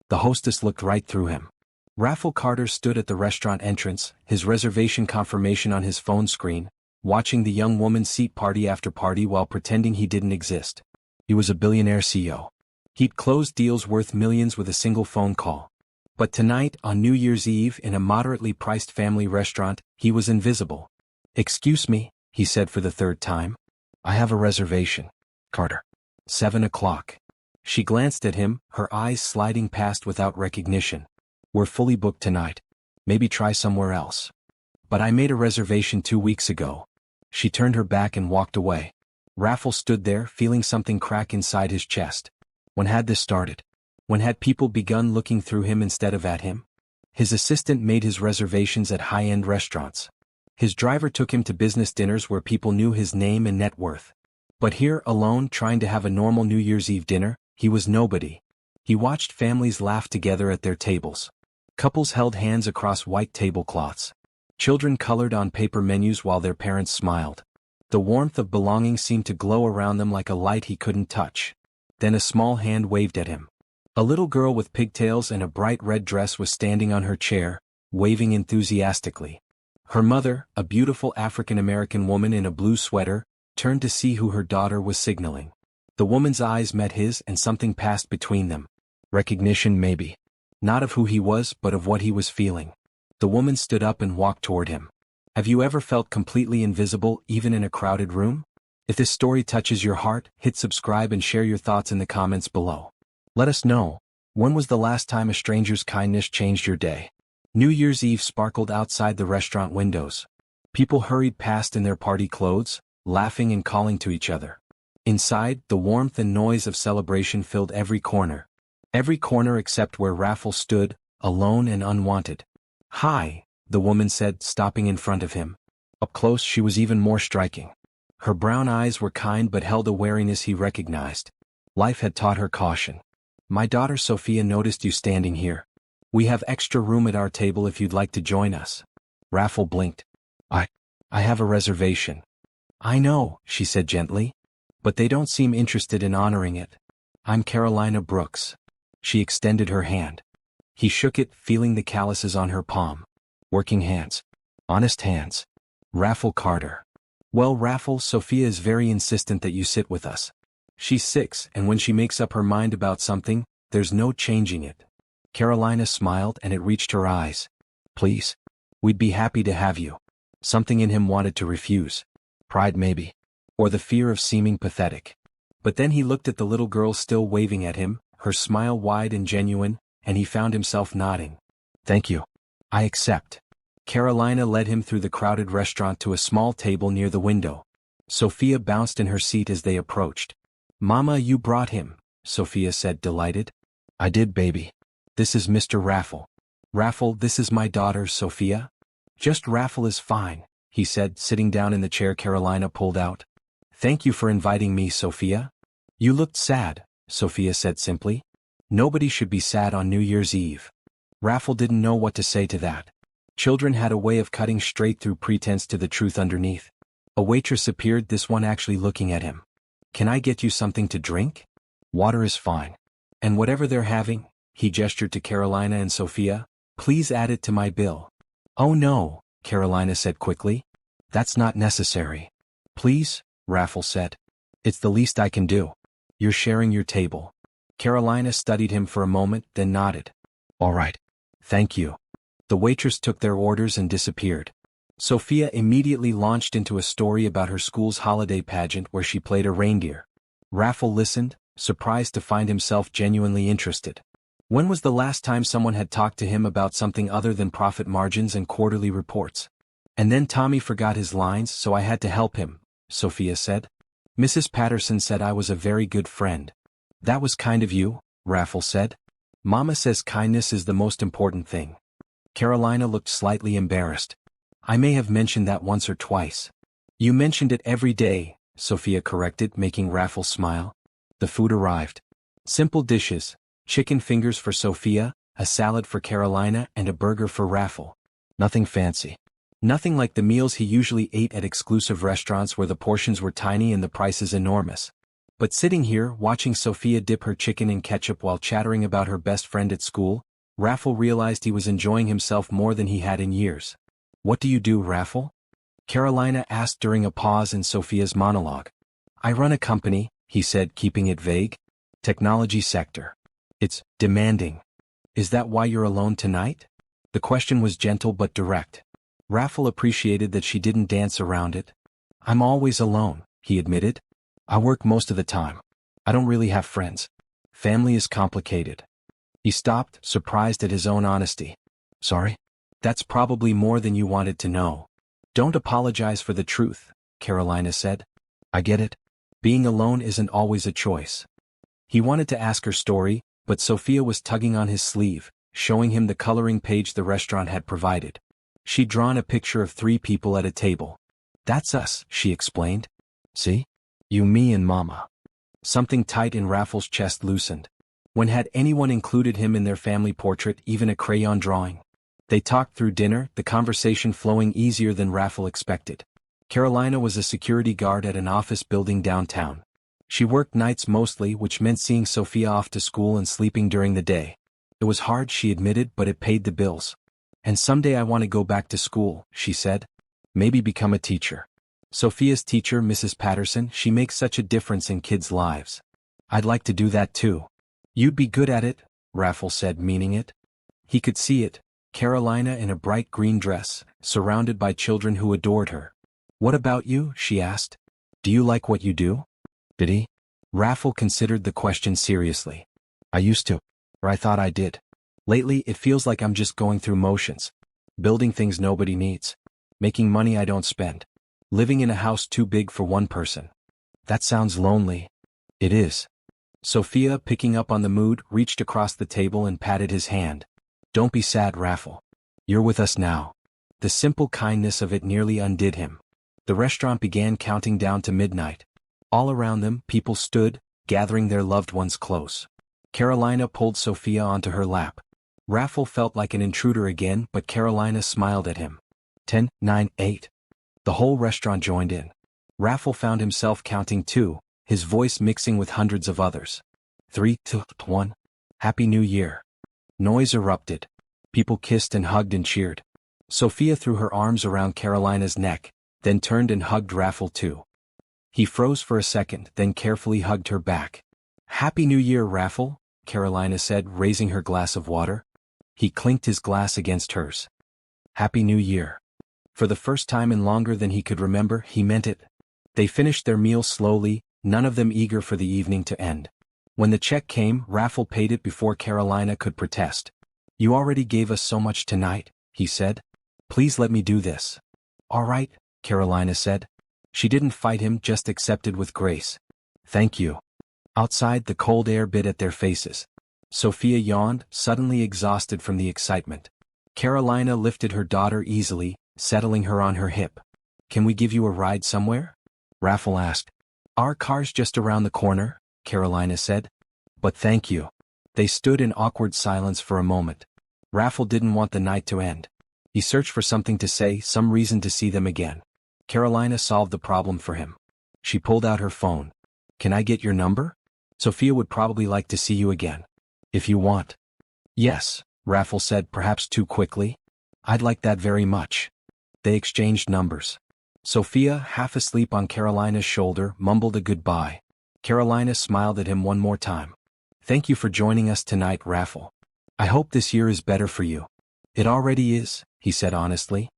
The hostess looked right through him. Raffle Carter stood at the restaurant entrance, his reservation confirmation on his phone screen, watching the young woman's seat party after party while pretending he didn't exist. He was a billionaire CEO. He'd closed deals worth millions with a single phone call. But tonight, on New Year's Eve in a moderately priced family restaurant, he was invisible. "Excuse me," he said for the third time. "I have a reservation, Carter. 7 o'clock. She glanced at him, her eyes sliding past without recognition. "We're fully booked tonight. Maybe try somewhere else." "But I made a reservation 2 weeks ago." She turned her back and walked away. Raffle stood there, feeling something crack inside his chest. When had this started? When had people begun looking through him instead of at him? His assistant made his reservations at high-end restaurants. His driver took him to business dinners where people knew his name and net worth. But here, alone, trying to have a normal New Year's Eve dinner, he was nobody. He watched families laugh together at their tables. Couples held hands across white tablecloths. Children colored on paper menus while their parents smiled. The warmth of belonging seemed to glow around them like a light he couldn't touch. Then a small hand waved at him. A little girl with pigtails and a bright red dress was standing on her chair, waving enthusiastically. Her mother, a beautiful African-American woman in a blue sweater, turned to see who her daughter was signaling. The woman's eyes met his and something passed between them. Recognition maybe. Not of who he was, but of what he was feeling. The woman stood up and walked toward him. Have you ever felt completely invisible, even in a crowded room? If this story touches your heart, hit subscribe and share your thoughts in the comments below. Let us know, when was the last time a stranger's kindness changed your day? New Year's Eve sparkled outside the restaurant windows. People hurried past in their party clothes, laughing and calling to each other. Inside, the warmth and noise of celebration filled every corner. Every corner except where Raffle stood, alone and unwanted. "Hi," the woman said, stopping in front of him. Up close she was even more striking. Her brown eyes were kind but held a wariness he recognized. Life had taught her caution. "My daughter Sophia noticed you standing here. We have extra room at our table if you'd like to join us." Raffle blinked. I have a reservation." "I know," she said gently. "But they don't seem interested in honoring it. I'm Carolina Brooks." She extended her hand. He shook it, feeling the calluses on her palm. Working hands. Honest hands. "Raffle Carter." "Well, Raffle, Sophia is very insistent that you sit with us. She's 6, and when she makes up her mind about something, there's no changing it." Carolina smiled and it reached her eyes. "Please. We'd be happy to have you." Something in him wanted to refuse. Pride maybe. Or the fear of seeming pathetic. But then he looked at the little girl still waving at him, her smile wide and genuine, and he found himself nodding. "Thank you. I accept." Carolina led him through the crowded restaurant to a small table near the window. Sophia bounced in her seat as they approached. "Mama, you brought him," Sophia said, delighted. "I did, baby. This is Mr. Raffle." "Raffle, this is my daughter, Sophia." "Just Raffle is fine," he said, sitting down in the chair Carolina pulled out. "Thank you for inviting me, Sophia." "You looked sad," Sophia said simply. "Nobody should be sad on New Year's Eve." Raffle didn't know what to say to that. Children had a way of cutting straight through pretense to the truth underneath. A waitress appeared, this one actually looking at him. "Can I get you something to drink?" "Water is fine. And whatever they're having," he gestured to Carolina and Sophia, "please add it to my bill." "Oh no," Carolina said quickly. "That's not necessary." "Please," Raffle said. "It's the least I can do. You're sharing your table." Carolina studied him for a moment, then nodded. "All right. Thank you." The waitress took their orders and disappeared. Sophia immediately launched into a story about her school's holiday pageant where she played a reindeer. Raffle listened, surprised to find himself genuinely interested. When was the last time someone had talked to him about something other than profit margins and quarterly reports? "And then Tommy forgot his lines, so I had to help him," Sophia said. "Mrs. Patterson said I was a very good friend." "That was kind of you," Raffle said. "Mama says kindness is the most important thing." Carolina looked slightly embarrassed. "I may have mentioned that once or twice." "You mentioned it every day," Sophia corrected, making Raffle smile. The food arrived. Simple dishes, chicken fingers for Sophia, a salad for Carolina, and a burger for Raffle. Nothing fancy. Nothing like the meals he usually ate at exclusive restaurants where the portions were tiny and the prices enormous. But sitting here, watching Sophia dip her chicken in ketchup while chattering about her best friend at school, Raffle realized he was enjoying himself more than he had in years. What do you do, Raffle? Carolina asked during a pause in Sophia's monologue. I run a company, he said, keeping it vague. Technology sector. It's demanding. Is that why you're alone tonight? The question was gentle but direct. Raffle appreciated that she didn't dance around it. I'm always alone, he admitted. I work most of the time. I don't really have friends. Family is complicated. He stopped, surprised at his own honesty. Sorry? That's probably more than you wanted to know. Don't apologize for the truth, Carolina said. I get it. Being alone isn't always a choice. He wanted to ask her story, but Sophia was tugging on his sleeve, showing him the coloring page the restaurant had provided. She'd drawn a picture of 3 people at a table. That's us, she explained. See? You, me, and Mama. Something tight in Raffle's chest loosened. When had anyone included him in their family portrait, even a crayon drawing? They talked through dinner, the conversation flowing easier than Raffle expected. Carolina was a security guard at an office building downtown. She worked nights mostly, which meant seeing Sophia off to school and sleeping during the day. It was hard, she admitted, but it paid the bills. And someday I want to go back to school, she said. Maybe become a teacher. Sophia's teacher, Mrs. Patterson, she makes such a difference in kids' lives. I'd like to do that too. You'd be good at it, Raffle said, meaning it. He could see it. Carolina in a bright green dress, surrounded by children who adored her. What about you? She asked. Do you like what you do? Did he? Raffle considered the question seriously. I used to. Or I thought I did. Lately, it feels like I'm just going through motions. Building things nobody needs. Making money I don't spend. Living in a house too big for one person. That sounds lonely. It is. Sophia, picking up on the mood, reached across the table and patted his hand. Don't be sad, Raffle. You're with us now. The simple kindness of it nearly undid him. The restaurant began counting down to midnight. All around them, people stood, gathering their loved ones close. Carolina pulled Sophia onto her lap. Raffle felt like an intruder again, but Carolina smiled at him. 10, 9, 8. The whole restaurant joined in. Raffle found himself counting 2, his voice mixing with hundreds of others. 3, 2, 1. Happy New Year. Noise erupted. People kissed and hugged and cheered. Sophia threw her arms around Carolina's neck, then turned and hugged Raffle too. He froze for a second, then carefully hugged her back. Happy New Year, Raffle, Carolina said, raising her glass of water. He clinked his glass against hers. Happy New Year. For the first time in longer than he could remember, he meant it. They finished their meal slowly, none of them eager for the evening to end. When the check came, Raffle paid it before Carolina could protest. You already gave us so much tonight, he said. Please let me do this. All right, Carolina said. She didn't fight him, just accepted with grace. Thank you. Outside, the cold air bit at their faces. Sophia yawned, suddenly exhausted from the excitement. Carolina lifted her daughter easily, settling her on her hip. Can we give you a ride somewhere? Raffle asked. Our car's just around the corner, Carolina said. But thank you. They stood in awkward silence for a moment. Raffle didn't want the night to end. He searched for something to say, some reason to see them again. Carolina solved the problem for him. She pulled out her phone. Can I get your number? Sophia would probably like to see you again. If you want. Yes, Raffle said, perhaps too quickly. I'd like that very much. They exchanged numbers. Sophia, half asleep on Carolina's shoulder, mumbled a goodbye. Carolina smiled at him one more time. Thank you for joining us tonight, Raffle. I hope this year is better for you. It already is, he said honestly.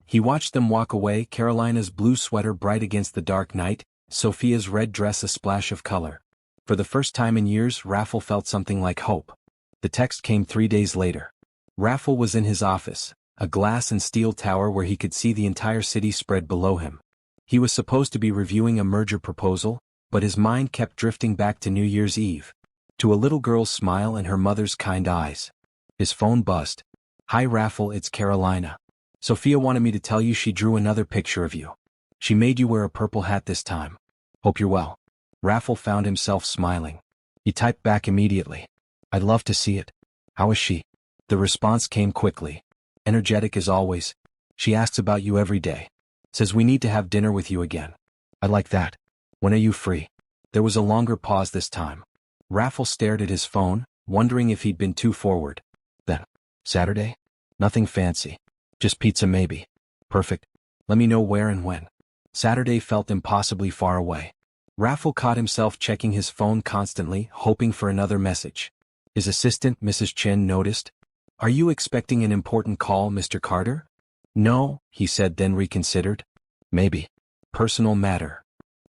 He watched them walk away, Carolina's blue sweater bright against the dark night, Sophia's red dress a splash of color. For the first time in years, Raffle felt something like hope. The text came 3 days later. Raffle was in his office, a glass and steel tower where he could see the entire city spread below him. He was supposed to be reviewing a merger proposal, but his mind kept drifting back to New Year's Eve. To a little girl's smile and her mother's kind eyes. His phone buzzed. Hi Raffle, it's Carolina. Sophia wanted me to tell you she drew another picture of you. She made you wear a purple hat this time. Hope you're well. Raffle found himself smiling. He typed back immediately. I'd love to see it. How is she? The response came quickly. Energetic as always. She asks about you every day. Says we need to have dinner with you again. I like that. When are you free? There was a longer pause this time. Raffle stared at his phone, wondering if he'd been too forward. Then, Saturday? Nothing fancy. Just pizza maybe. Perfect. Let me know where and when. Saturday felt impossibly far away. Raffle caught himself checking his phone constantly, hoping for another message. His assistant, Mrs. Chen, noticed. Are you expecting an important call, Mr. Carter? No, he said, then reconsidered. Maybe. Personal matter.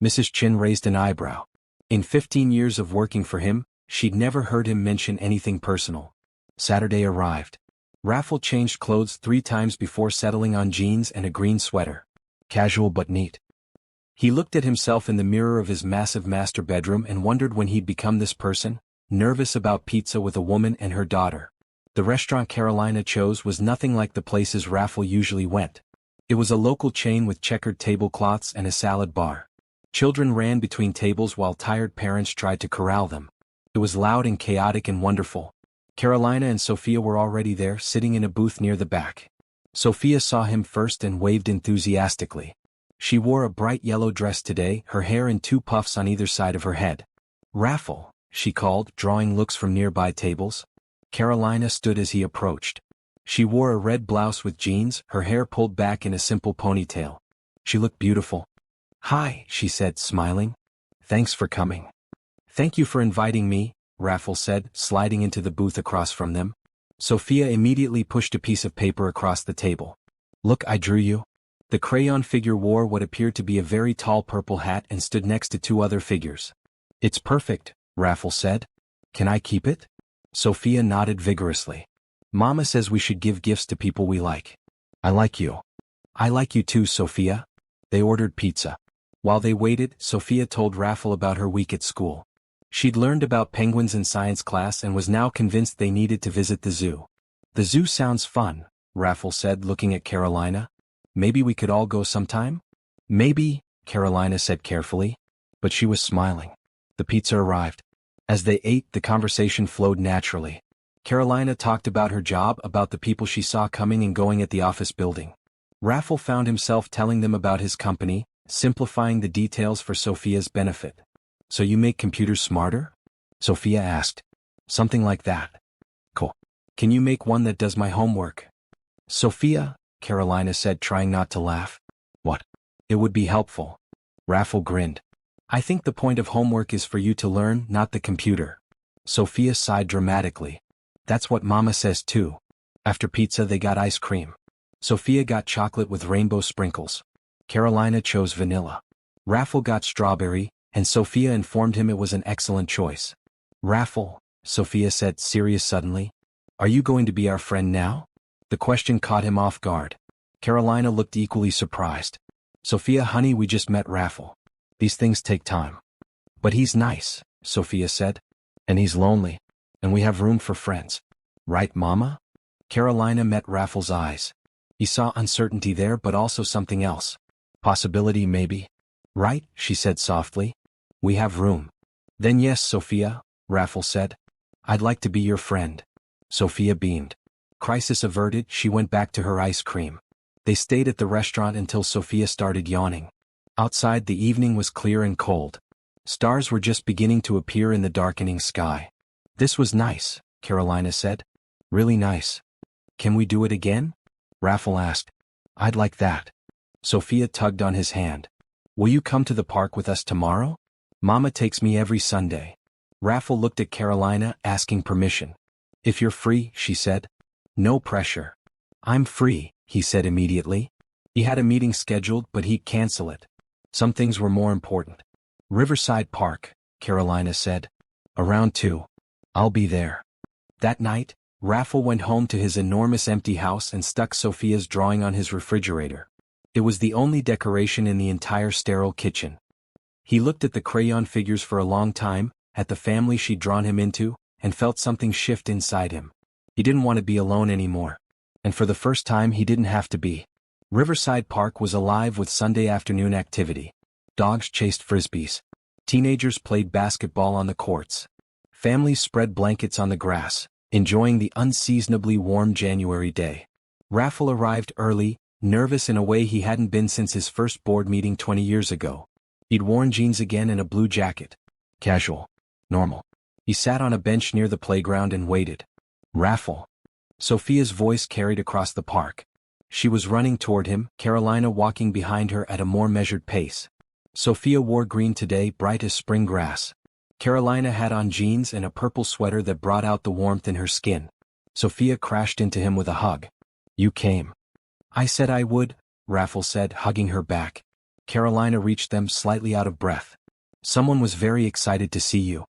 Mrs. Chen raised an eyebrow. In 15 years of working for him, she'd never heard him mention anything personal. Saturday arrived. Raffle changed clothes 3 times before settling on jeans and a green sweater. Casual but neat. He looked at himself in the mirror of his massive master bedroom and wondered when he'd become this person, nervous about pizza with a woman and her daughter. The restaurant Carolina chose was nothing like the places Raffle usually went. It was a local chain with checkered tablecloths and a salad bar. Children ran between tables while tired parents tried to corral them. It was loud and chaotic and wonderful. Carolina and Sophia were already there, sitting in a booth near the back. Sophia saw him first and waved enthusiastically. She wore a bright yellow dress today, her hair in 2 puffs on either side of her head. Raffle, she called, drawing looks from nearby tables. Carolina stood as he approached. She wore a red blouse with jeans, her hair pulled back in a simple ponytail. She looked beautiful. Hi, she said, smiling. Thanks for coming. Thank you for inviting me, Raffle said, sliding into the booth across from them. Sophia immediately pushed a piece of paper across the table. Look, I drew you. The crayon figure wore what appeared to be a very tall purple hat and stood next to 2 other figures. It's perfect, Raffle said. Can I keep it? Sophia nodded vigorously. Mama says we should give gifts to people we like. I like you. I like you too, Sophia. They ordered pizza. While they waited, Sophia told Raffle about her week at school. She'd learned about penguins in science class and was now convinced they needed to visit the zoo. The zoo sounds fun, Raffle said, looking at Carolina. Maybe we could all go sometime? Maybe, Carolina said carefully. But she was smiling. The pizza arrived. As they ate, the conversation flowed naturally. Carolina talked about her job, about the people she saw coming and going at the office building. Raffle found himself telling them about his company, simplifying the details for Sophia's benefit. So you make computers smarter? Sophia asked. Something like that. Cool. Can you make one that does my homework? Sophia, Carolina said, trying not to laugh. What? It would be helpful. Raffle grinned. I think the point of homework is for you to learn, not the computer. Sophia sighed dramatically. That's what Mama says too. After pizza they got ice cream. Sophia got chocolate with rainbow sprinkles. Carolina chose vanilla. Raffle got strawberry, and Sophia informed him it was an excellent choice. Raffle, Sophia said, serious suddenly. Are you going to be our friend now? The question caught him off guard. Carolina looked equally surprised. Sophia, honey, we just met Raffle. These things take time. But he's nice, Sophia said. And he's lonely. And we have room for friends. Right, Mama? Carolina met Raffle's eyes. He saw uncertainty there, but also something else. Possibility, maybe. Right, she said softly. We have room. Then yes, Sophia, Raffle said. I'd like to be your friend. Sophia beamed. Crisis averted, she went back to her ice cream. They stayed at the restaurant until Sophia started yawning. Outside the evening was clear and cold. Stars were just beginning to appear in the darkening sky. This was nice, Carolina said. Really nice. Can we do it again? Raffle asked. I'd like that. Sophia tugged on his hand. Will you come to the park with us tomorrow? Mama takes me every Sunday. Raffle looked at Carolina, asking permission. If you're free, she said. No pressure. I'm free, he said immediately. He had a meeting scheduled, but he'd cancel it. Some things were more important. Riverside Park, Carolina said. Around 2. I'll be there. That night, Raffle went home to his enormous empty house and stuck Sophia's drawing on his refrigerator. It was the only decoration in the entire sterile kitchen. He looked at the crayon figures for a long time, at the family she'd drawn him into, and felt something shift inside him. He didn't want to be alone anymore. And for the first time he didn't have to be. Riverside Park was alive with Sunday afternoon activity. Dogs chased frisbees. Teenagers played basketball on the courts. Families spread blankets on the grass, enjoying the unseasonably warm January day. Raffle arrived early, nervous in a way he hadn't been since his first board meeting 20 years ago. He'd worn jeans again and a blue jacket. Casual. Normal. He sat on a bench near the playground and waited. Raffle. Sophia's voice carried across the park. She was running toward him, Carolina walking behind her at a more measured pace. Sophia wore green today, bright as spring grass. Carolina had on jeans and a purple sweater that brought out the warmth in her skin. Sophia crashed into him with a hug. You came. I said I would, Raffle said, hugging her back. Carolina reached them, slightly out of breath. Someone was very excited to see you.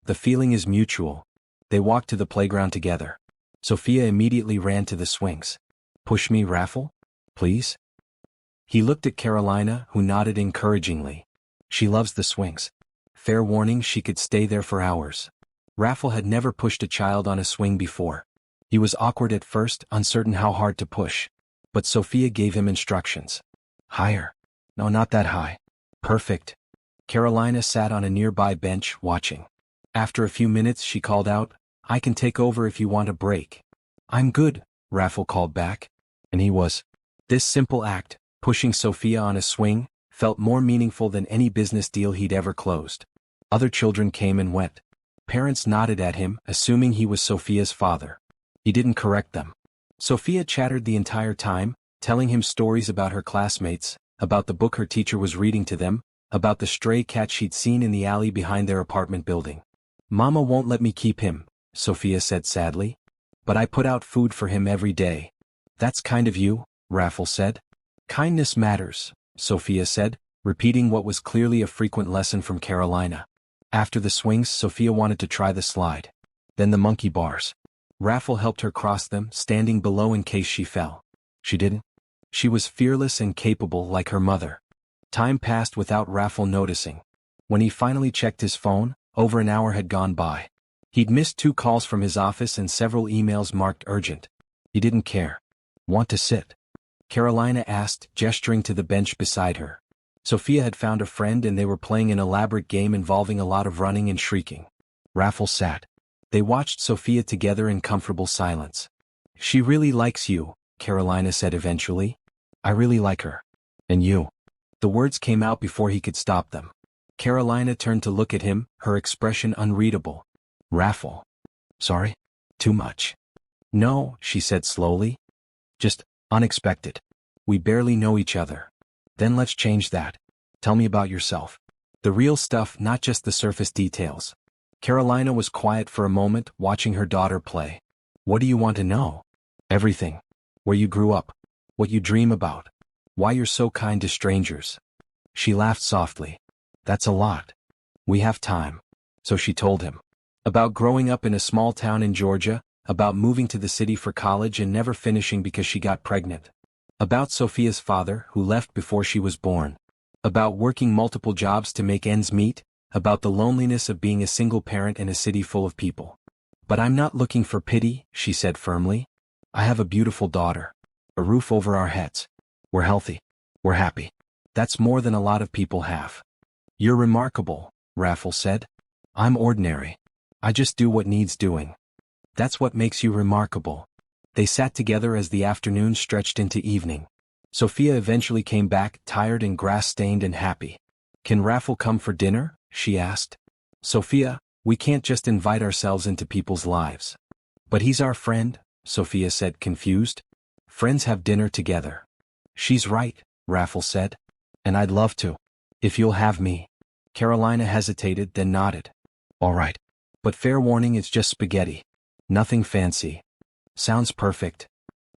The feeling is mutual. They walked to the playground together. Sophia immediately ran to the swings. Push me, Raffle? Please? He looked at Carolina, who nodded encouragingly. She loves the swings. Fair warning, she could stay there for hours. Raffle had never pushed a child on a swing before. He was awkward at first, uncertain how hard to push. But Sophia gave him instructions. Higher. No, not that high. Perfect. Carolina sat on a nearby bench, watching. After a few minutes she called out, I can take over if you want a break. I'm good, Raffle called back. And he was. This simple act, pushing Sophia on a swing, felt more meaningful than any business deal he'd ever closed. Other children came and went. Parents nodded at him, assuming he was Sophia's father. He didn't correct them. Sophia chattered the entire time, telling him stories about her classmates, about the book her teacher was reading to them, about the stray cat she'd seen in the alley behind their apartment building. Mama won't let me keep him, Sophia said sadly. But I put out food for him every day. That's kind of you, Raffle said. Kindness matters, Sophia said, repeating what was clearly a frequent lesson from Carolina. After the swings, Sophia wanted to try the slide. Then the monkey bars. Raffle helped her cross them, standing below in case she fell. She didn't. She was fearless and capable like her mother. Time passed without Raffle noticing. When he finally checked his phone, over an hour had gone by. He'd missed 2 calls from his office and several emails marked urgent. He didn't care. Want to sit? Carolina asked, gesturing to the bench beside her. Sophia had found a friend and they were playing an elaborate game involving a lot of running and shrieking. Raffle sat. They watched Sophia together in comfortable silence. She really likes you, Carolina said eventually. I really like her. And you. The words came out before he could stop them. Carolina turned to look at him, her expression unreadable. Raffle. Sorry? Too much. No, she said slowly. Just unexpected. We barely know each other. Then let's change that. Tell me about yourself. The real stuff, not just the surface details. Carolina was quiet for a moment, watching her daughter play. What do you want to know? Everything. Where you grew up. What you dream about. Why you're so kind to strangers. She laughed softly. That's a lot. We have time. So she told him. About growing up in a small town in Georgia, about moving to the city for college and never finishing because she got pregnant. About Sophia's father, who left before she was born. About working multiple jobs to make ends meet, about the loneliness of being a single parent in a city full of people. But I'm not looking for pity, she said firmly. I have a beautiful daughter. A roof over our heads. We're healthy. We're happy. That's more than a lot of people have. You're remarkable, Raffle said. I'm ordinary. I just do what needs doing. That's what makes you remarkable. They sat together as the afternoon stretched into evening. Sophia eventually came back, tired and grass-stained and happy. Can Raffle come for dinner? She asked. Sophia, we can't just invite ourselves into people's lives. But he's our friend, Sophia said, confused. Friends have dinner together. She's right, Raffle said. And I'd love to. If you'll have me. Carolina hesitated, then nodded. All right. But fair warning, it's just spaghetti. Nothing fancy. Sounds perfect.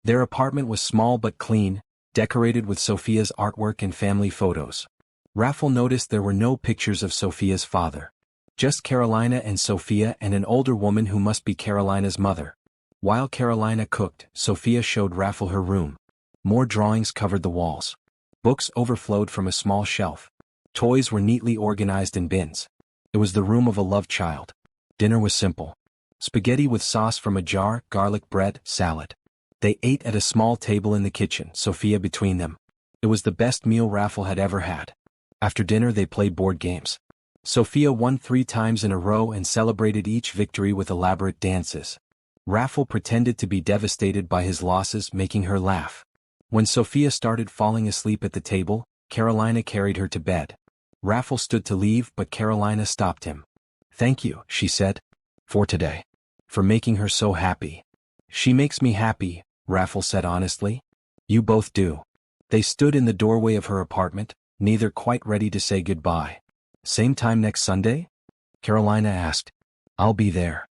Their apartment was small but clean, decorated with Sophia's artwork and family photos. Raffle noticed there were no pictures of Sophia's father. Just Carolina and Sophia and an older woman who must be Carolina's mother. While Carolina cooked, Sophia showed Raffle her room. More drawings covered the walls. Books overflowed from a small shelf. Toys were neatly organized in bins. It was the room of a loved child. Dinner was simple. Spaghetti with sauce from a jar, garlic bread, salad. They ate at a small table in the kitchen, Sophia between them. It was the best meal Raffle had ever had. After dinner they played board games. Sophia won 3 times in a row and celebrated each victory with elaborate dances. Raffle pretended to be devastated by his losses, making her laugh. When Sophia started falling asleep at the table, Carolina carried her to bed. Raffle stood to leave, but Carolina stopped him. Thank you, she said. For today. For making her so happy. She makes me happy, Raffle said honestly. You both do. They stood in the doorway of her apartment, neither quite ready to say goodbye. Same time next Sunday? Carolina asked. I'll be there.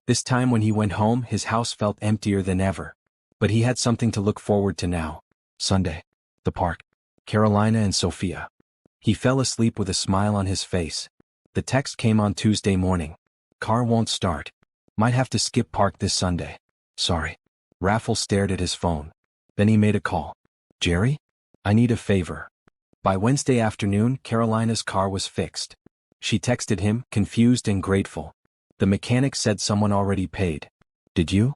This time when he went home, his house felt emptier than ever. But he had something to look forward to now. Sunday. The park. Carolina and Sophia. He fell asleep with a smile on his face. The text came on Tuesday morning. Car won't start. Might have to skip park this Sunday. Sorry. Raffle stared at his phone. Then he made a call. Jerry? I need a favor. By Wednesday afternoon, Carolina's car was fixed. She texted him, confused and grateful. The mechanic said someone already paid. Did you?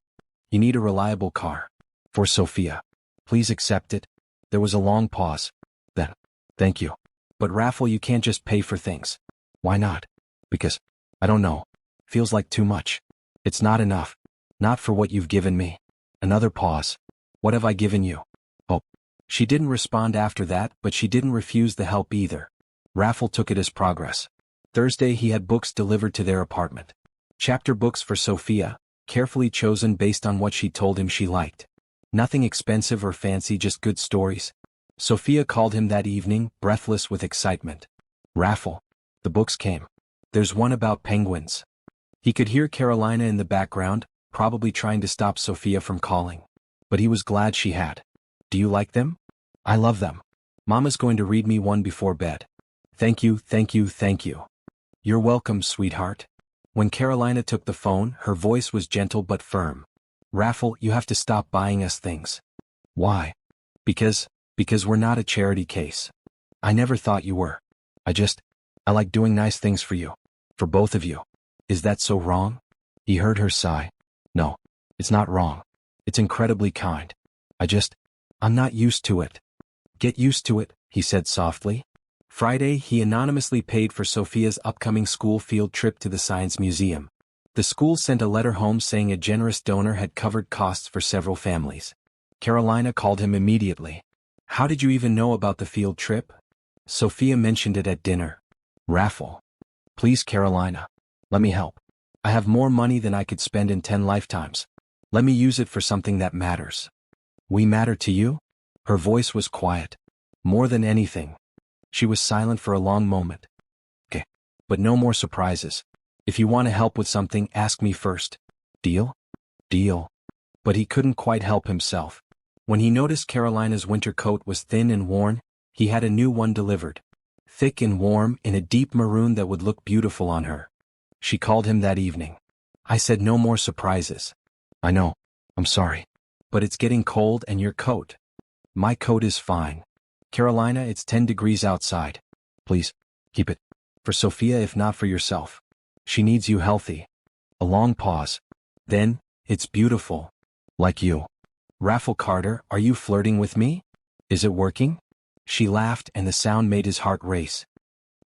You need a reliable car. For Sophia. Please accept it. There was a long pause. Then. Thank you. But Raffle, you can't just pay for things. Why not? Because, I don't know. Feels like too much. It's not enough. Not for what you've given me. Another pause. What have I given you? Oh. She didn't respond after that, but she didn't refuse the help either. Raffle took it as progress. Thursday he had books delivered to their apartment. Chapter books for Sophia, carefully chosen based on what she told him she liked. Nothing expensive or fancy, just good stories. Sophia called him that evening, breathless with excitement. Raffle. The books came. There's one about penguins. He could hear Carolina in the background, probably trying to stop Sophia from calling. But he was glad she had. Do you like them? I love them. Mama's going to read me one before bed. Thank you, thank you, thank you. You're welcome, sweetheart. When Carolina took the phone, her voice was gentle but firm. Raffle, you have to stop buying us things. Why? Because we're not a charity case. I never thought you were. I like doing nice things for you. For both of you. Is that so wrong? He heard her sigh. No, it's not wrong. It's incredibly kind. I'm not used to it. Get used to it, he said softly. Friday, he anonymously paid for Sophia's upcoming school field trip to the Science Museum. The school sent a letter home saying a generous donor had covered costs for several families. Carolina called him immediately. How did you even know about the field trip? Sophia mentioned it at dinner. Raffle. Please, Carolina. Let me help. I have more money than I could spend in 10 lifetimes. Let me use it for something that matters. We matter to you? Her voice was quiet. More than anything. She was silent for a long moment. Okay. But no more surprises. If you want to help with something, ask me first. Deal? Deal. But he couldn't quite help himself. When he noticed Carolina's winter coat was thin and worn, he had a new one delivered. Thick and warm, in a deep maroon that would look beautiful on her. She called him that evening. I said no more surprises. I know. I'm sorry. But it's getting cold and your coat. My coat is fine. Carolina, it's 10 degrees outside. Please, keep it. For Sophia, if not for yourself. She needs you healthy. A long pause. Then, it's beautiful. Like you. Raffle Carter, are you flirting with me? Is it working? She laughed and the sound made his heart race.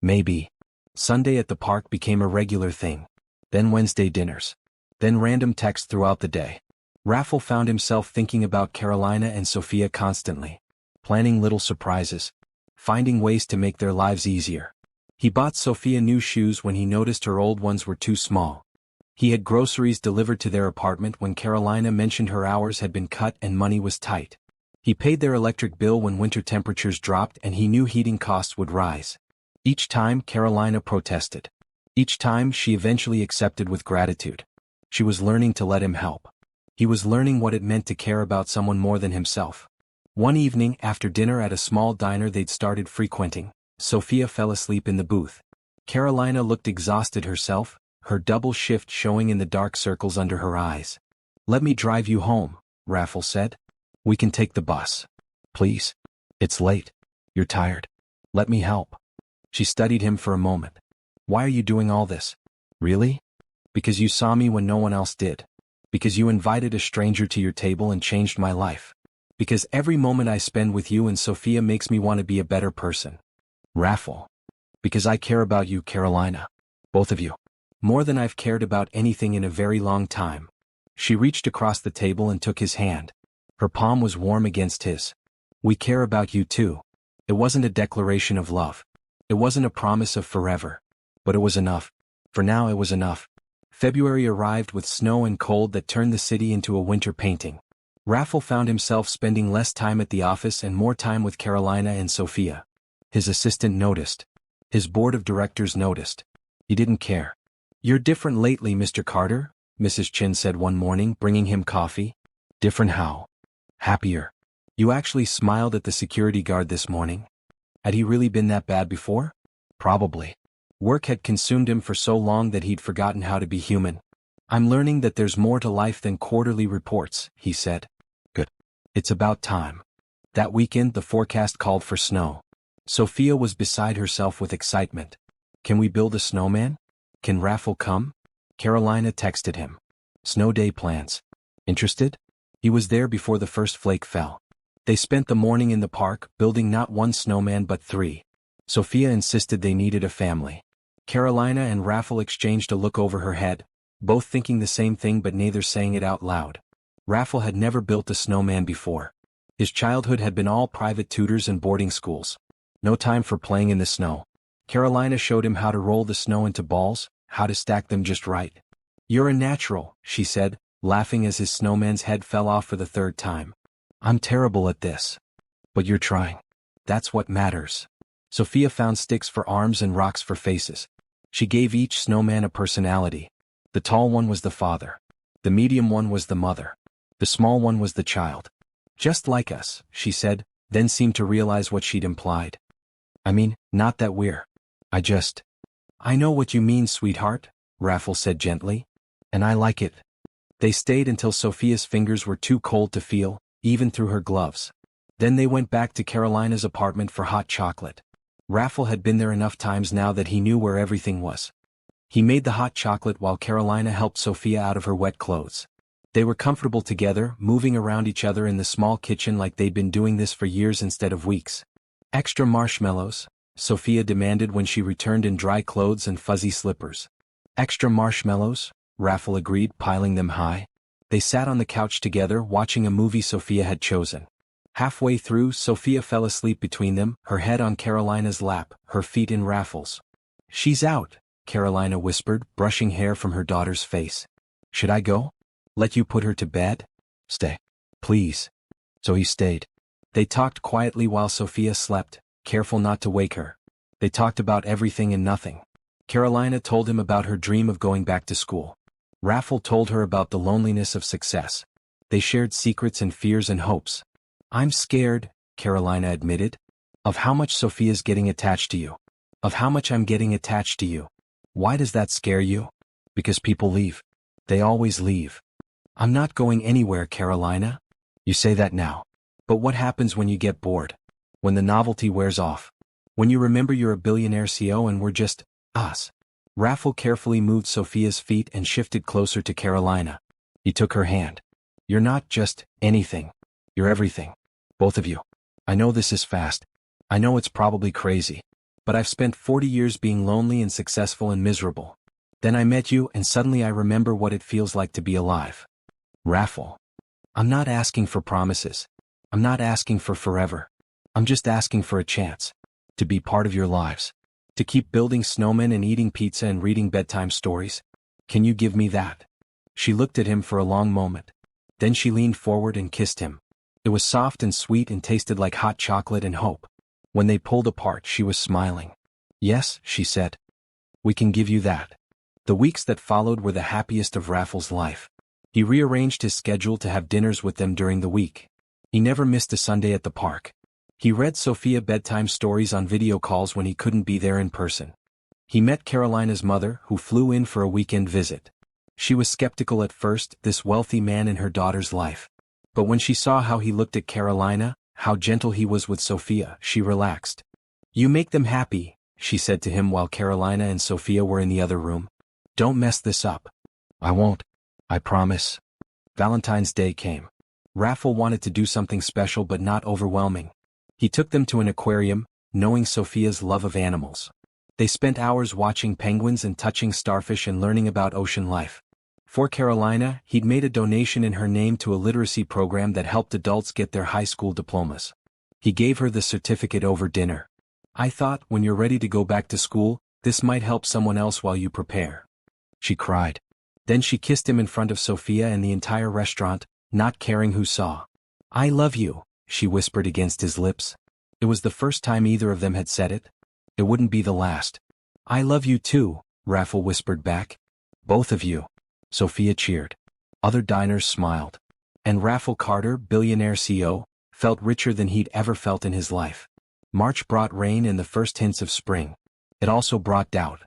Maybe. Sunday at the park became a regular thing. Then Wednesday dinners. Then random texts throughout the day. Raffle found himself thinking about Carolina and Sophia constantly. Planning little surprises. Finding ways to make their lives easier. He bought Sophia new shoes when he noticed her old ones were too small. He had groceries delivered to their apartment when Carolina mentioned her hours had been cut and money was tight. He paid their electric bill when winter temperatures dropped and he knew heating costs would rise. Each time Carolina protested. Each time she eventually accepted with gratitude. She was learning to let him help. He was learning what it meant to care about someone more than himself. One evening after dinner at a small diner they'd started frequenting, Sophia fell asleep in the booth. Carolina looked exhausted herself, her double shift showing in the dark circles under her eyes. Let me drive you home, Raffle said. We can take the bus. Please. It's late. You're tired. Let me help. She studied him for a moment. Why are you doing all this? Really? Because you saw me when no one else did. Because you invited a stranger to your table and changed my life. Because every moment I spend with you and Sophia makes me want to be a better person. Raffle. Because I care about you, Carolina. Both of you. More than I've cared about anything in a very long time. She reached across the table and took his hand. Her palm was warm against his. We care about you too. It wasn't a declaration of love. It wasn't a promise of forever. But it was enough. For now it was enough. February arrived with snow and cold that turned the city into a winter painting. Raffle found himself spending less time at the office and more time with Carolina and Sophia. His assistant noticed. His board of directors noticed. He didn't care. "You're different lately, Mr. Carter," Mrs. Chin said one morning, bringing him coffee. "Different how?" "Happier. You actually smiled at the security guard this morning." Had he really been that bad before? Probably. Work had consumed him for so long that he'd forgotten how to be human. "I'm learning that there's more to life than quarterly reports," he said. "Good. It's about time." That weekend the forecast called for snow. Sophia was beside herself with excitement. "Can we build a snowman? Can Raffle come?" Carolina texted him. "Snow day plans. Interested?" He was there before the first flake fell. They spent the morning in the park, building not one snowman but 3. Sophia insisted they needed a family. Carolina and Raffle exchanged a look over her head, both thinking the same thing but neither saying it out loud. Raffle had never built a snowman before. His childhood had been all private tutors and boarding schools. No time for playing in the snow. Carolina showed him how to roll the snow into balls, how to stack them just right. "You're a natural," she said, laughing as his snowman's head fell off for the 3rd time. "I'm terrible at this." "But you're trying. That's what matters." Sophia found sticks for arms and rocks for faces. She gave each snowman a personality. The tall one was the father. The medium one was the mother. The small one was the child. "Just like us," she said, then seemed to realize what she'd implied. "I mean, not that we're. I know what you mean, sweetheart," Raffle said gently. "And I like it." They stayed until Sophia's fingers were too cold to feel, even through her gloves. Then they went back to Carolina's apartment for hot chocolate. Raffle had been there enough times now that he knew where everything was. He made the hot chocolate while Carolina helped Sophia out of her wet clothes. They were comfortable together, moving around each other in the small kitchen like they'd been doing this for years instead of weeks. "Extra marshmallows?" Sophia demanded when she returned in dry clothes and fuzzy slippers. "Extra marshmallows," Raffle agreed, piling them high. They sat on the couch together, watching a movie Sophia had chosen. Halfway through, Sophia fell asleep between them, her head on Carolina's lap, her feet in Raffle's. "She's out," Carolina whispered, brushing hair from her daughter's face. "Should I go? Let you put her to bed?" "Stay. Please." So he stayed. They talked quietly while Sophia slept, careful not to wake her. They talked about everything and nothing. Carolina told him about her dream of going back to school. Raffle told her about the loneliness of success. They shared secrets and fears and hopes. "I'm scared," Carolina admitted, "of how much Sophia's getting attached to you. Of how much I'm getting attached to you." "Why does that scare you?" "Because people leave. They always leave." "I'm not going anywhere, Carolina." "You say that now. But what happens when you get bored? When the novelty wears off? When you remember you're a billionaire CEO and we're just us?" Raffle carefully moved Sophia's feet and shifted closer to Carolina. He took her hand. "You're not just anything. You're everything. Both of you. I know this is fast. I know it's probably crazy. But I've spent 40 years being lonely and successful and miserable. Then I met you and suddenly I remember what it feels like to be alive." "Raffle. I'm not asking for promises. I'm not asking for forever. I'm just asking for a chance. To be part of your lives. To keep building snowmen and eating pizza and reading bedtime stories. Can you give me that?" She looked at him for a long moment. Then she leaned forward and kissed him. It was soft and sweet and tasted like hot chocolate and hope. When they pulled apart, she was smiling. "Yes," she said. "We can give you that." The weeks that followed were the happiest of Raffle's life. He rearranged his schedule to have dinners with them during the week. He never missed a Sunday at the park. He read Sophia bedtime stories on video calls when he couldn't be there in person. He met Carolina's mother, who flew in for a weekend visit. She was skeptical at first, this wealthy man in her daughter's life. But when she saw how he looked at Carolina, how gentle he was with Sophia, she relaxed. "You make them happy," she said to him while Carolina and Sophia were in the other room. "Don't mess this up." "I won't. I promise." Valentine's Day came. Raffle wanted to do something special but not overwhelming. He took them to an aquarium, knowing Sophia's love of animals. They spent hours watching penguins and touching starfish and learning about ocean life. For Carolina, he'd made a donation in her name to a literacy program that helped adults get their high school diplomas. He gave her the certificate over dinner. "I thought, when you're ready to go back to school, This might help someone else while you prepare. She cried. Then she kissed him in front of Sophia and the entire restaurant, not caring who saw. I love you, she whispered against his lips. It was the first time either of them had said it. It wouldn't be the last. I love you too, Raffle whispered back. Both of you. Sophia cheered. Other diners smiled. And Raffle Carter, Billionaire CEO, felt richer than he'd ever felt in his life. March brought rain and the first hints of spring. It also brought doubt.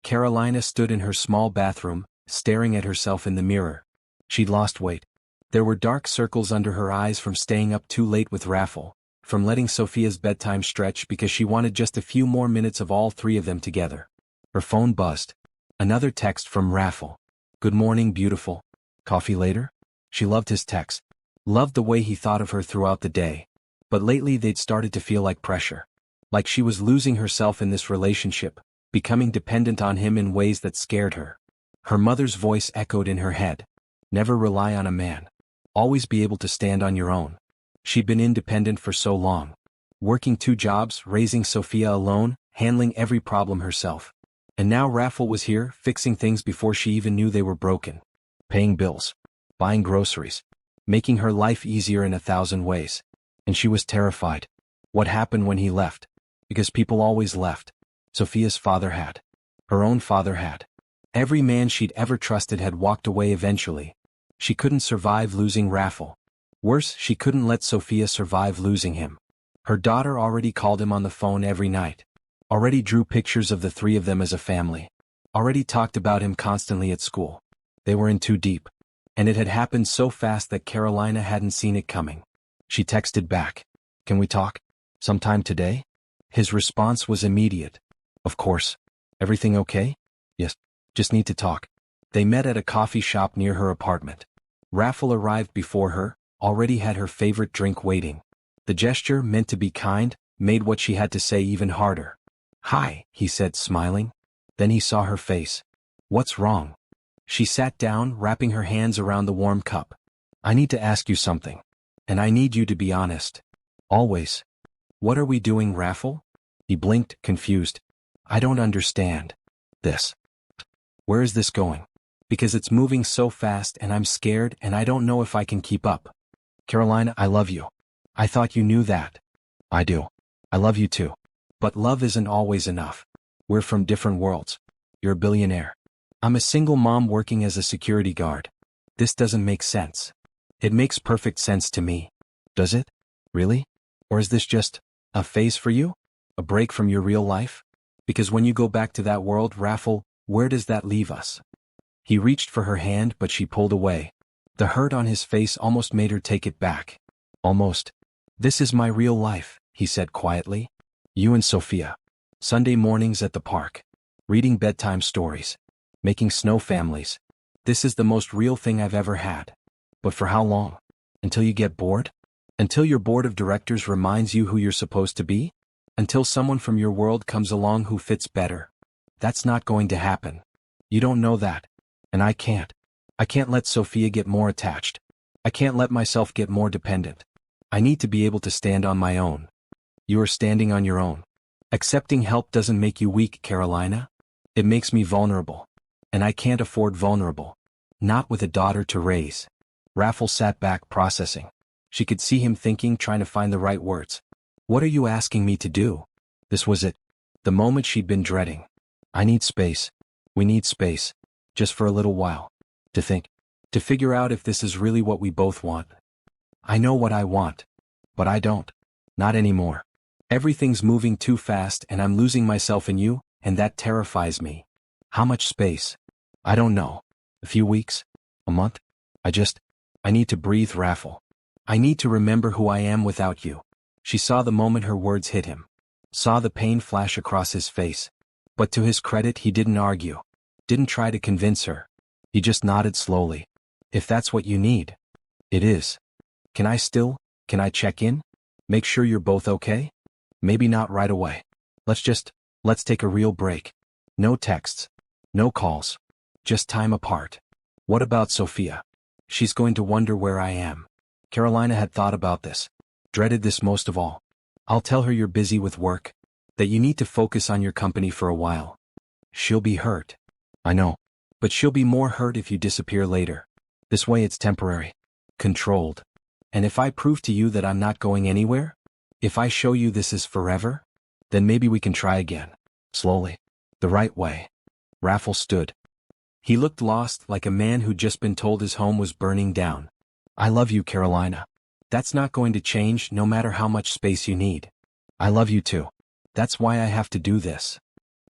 Carolina stood in her small bathroom, staring at herself in the mirror. She'd lost weight. There were dark circles under her eyes from staying up too late with Raffle, from letting Sophia's bedtime stretch because she wanted just a few more minutes of all three of them together. Her phone buzzed. Another text from Raffle. Good morning, beautiful. Coffee later? She loved his texts. Loved the way he thought of her throughout the day. But lately they'd started to feel like pressure. Like she was losing herself in this relationship, becoming dependent on him in ways that scared her. Her mother's voice echoed in her head. Never rely on a man. Always be able to stand on your own. She'd been independent for so long. Working 2 jobs, raising Sophia alone, handling every problem herself. And now Raffle was here, fixing things before she even knew they were broken. Paying bills. Buying groceries. Making her life easier in 1,000 ways. And she was terrified. What happened when he left? Because people always left. Sophia's father had. Her own father had. Every man she'd ever trusted had walked away eventually. She couldn't survive losing Raffle. Worse, she couldn't let Sophia survive losing him. Her daughter already called him on the phone every night. Already drew pictures of the 3 of them as a family. Already talked about him constantly at school. They were in too deep. And it had happened so fast that Carolina hadn't seen it coming. She texted back. Can we talk? Sometime today? His response was immediate. Of course. Everything okay? Yes. Just need to talk. They met at a coffee shop near her apartment. Raffle arrived before her, already had her favorite drink waiting. The gesture, meant to be kind, made what she had to say even harder. Hi, he said, smiling. Then he saw her face. What's wrong? She sat down, wrapping her hands around the warm cup. I need to ask you something. And I need you to be honest. Always. What are we doing, Raffle? He blinked, confused. I don't understand. This. Where is this going? Because it's moving so fast and I'm scared and I don't know if I can keep up. Carolina, I love you. I thought you knew that. I do. I love you too. But love isn't always enough. We're from different worlds. You're a billionaire. I'm a single mom working as a security guard. This doesn't make sense. It makes perfect sense to me. Does it? Really? Or is this just a phase for you? A break from your real life? Because when you go back to that world, Raffle, where does that leave us? He reached for her hand, but she pulled away. The hurt on his face almost made her take it back. Almost. This is my real life, he said quietly. You and Sophia. Sunday mornings at the park. Reading bedtime stories. Making snow families. This is the most real thing I've ever had. But for how long? Until you get bored? Until your board of directors reminds you who you're supposed to be? Until someone from your world comes along who fits better? That's not going to happen. You don't know that. And I can't. I can't let Sophia get more attached. I can't let myself get more dependent. I need to be able to stand on my own. You are standing on your own. Accepting help doesn't make you weak, Carolina. It makes me vulnerable. And I can't afford vulnerable. Not with a daughter to raise. Raffle sat back, processing. She could see him thinking, trying to find the right words. What are you asking me to do? This was it. The moment she'd been dreading. I need space. We need space. Just for a little while. To think. To figure out if this is really what we both want. I know what I want. But I don't. Not anymore. Everything's moving too fast and I'm losing myself in you, and that terrifies me. How much space? I don't know. A few weeks? A month? I need to breathe, Raffle. I need to remember who I am without you. She saw the moment her words hit him. Saw the pain flash across his face. But to his credit, he didn't argue. Didn't try to convince her. He just nodded slowly. If that's what you need. It is. Can I check in? Make sure you're both okay? Maybe not right away. Let's take a real break. No texts. No calls. Just time apart. What about Sophia? She's going to wonder where I am. Carolina had thought about this. Dreaded this most of all. I'll tell her you're busy with work. That you need to focus on your company for a while. She'll be hurt. I know. But she'll be more hurt if you disappear later. This way it's temporary. Controlled. And if I prove to you that I'm not going anywhere? If I show you this is forever? Then maybe we can try again. Slowly. The right way. Raffle stood. He looked lost, like a man who'd just been told his home was burning down. I love you, Carolina. That's not going to change no matter how much space you need. I love you too. That's why I have to do this.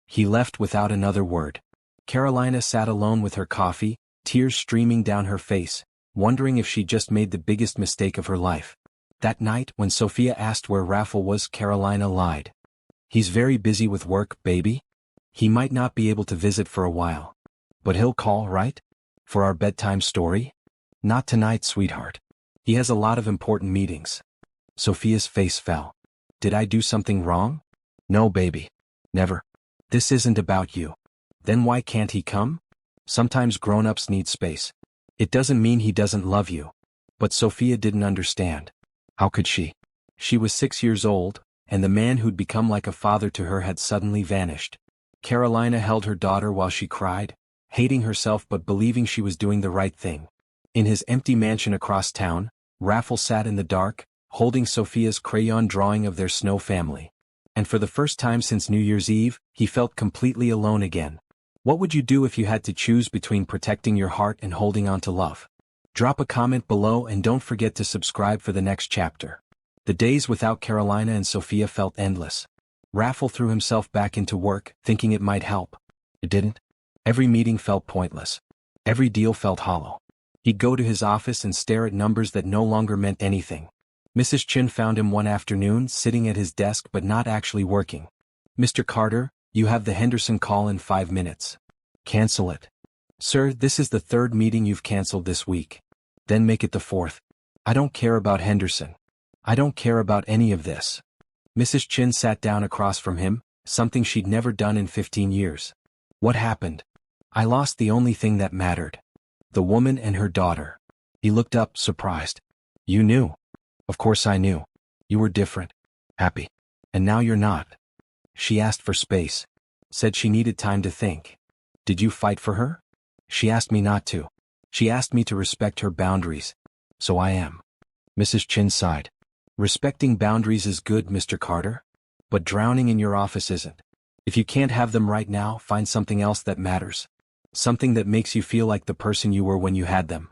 He left without another word. Carolina sat alone with her coffee, tears streaming down her face, wondering if she just made the biggest mistake of her life. That night, when Sophia asked where Raffle was, Carolina lied. He's very busy with work, baby. He might not be able to visit for a while. But he'll call, right? For our bedtime story? Not tonight, sweetheart. He has a lot of important meetings. Sophia's face fell. Did I do something wrong? No, baby. Never. This isn't about you. Then why can't he come? Sometimes grown-ups need space. It doesn't mean he doesn't love you. But Sophia didn't understand. How could she? She was 6 years old, and the man who'd become like a father to her had suddenly vanished. Carolina held her daughter while she cried, hating herself but believing she was doing the right thing. In his empty mansion across town, Raffle sat in the dark, holding Sophia's crayon drawing of their snow family. And for the first time since New Year's Eve, he felt completely alone again. What would you do if you had to choose between protecting your heart and holding on to love? Drop a comment below and don't forget to subscribe for the next chapter. The days without Carolina and Sophia felt endless. Raffle threw himself back into work, thinking it might help. It didn't. Every meeting felt pointless. Every deal felt hollow. He'd go to his office and stare at numbers that no longer meant anything. Mrs. Chin found him one afternoon sitting at his desk but not actually working. Mr. Carter, you have the Henderson call in 5 minutes. Cancel it. Sir, this is the 3rd meeting you've canceled this week. Then make it the 4th. I don't care about Henderson. I don't care about any of this. Mrs. Chin sat down across from him, something she'd never done in 15 years. What happened? I lost the only thing that mattered. The woman and her daughter. He looked up, surprised. You knew. Of course I knew. You were different. Happy. And now you're not. She asked for space. Said she needed time to think. Did you fight for her? She asked me not to. She asked me to respect her boundaries. So I am. Mrs. Chin sighed. Respecting boundaries is good, Mr. Carter. But drowning in your office isn't. If you can't have them right now, find something else that matters. Something that makes you feel like the person you were when you had them.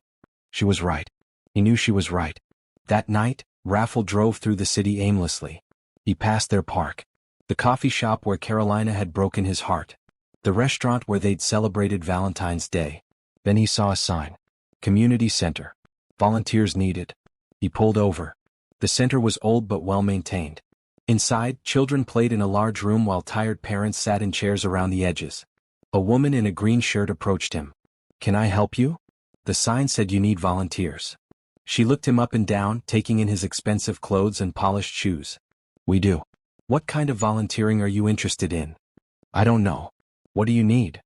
She was right. He knew she was right. That night, Raffle drove through the city aimlessly. He passed their park. The coffee shop where Carolina had broken his heart. The restaurant where they'd celebrated Valentine's Day. Then he saw a sign. Community Center. Volunteers needed. He pulled over. The center was old but well-maintained. Inside, children played in a large room while tired parents sat in chairs around the edges. A woman in a green shirt approached him. Can I help you? The sign said you need volunteers. She looked him up and down, taking in his expensive clothes and polished shoes. We do. What kind of volunteering are you interested in? I don't know. What do you need?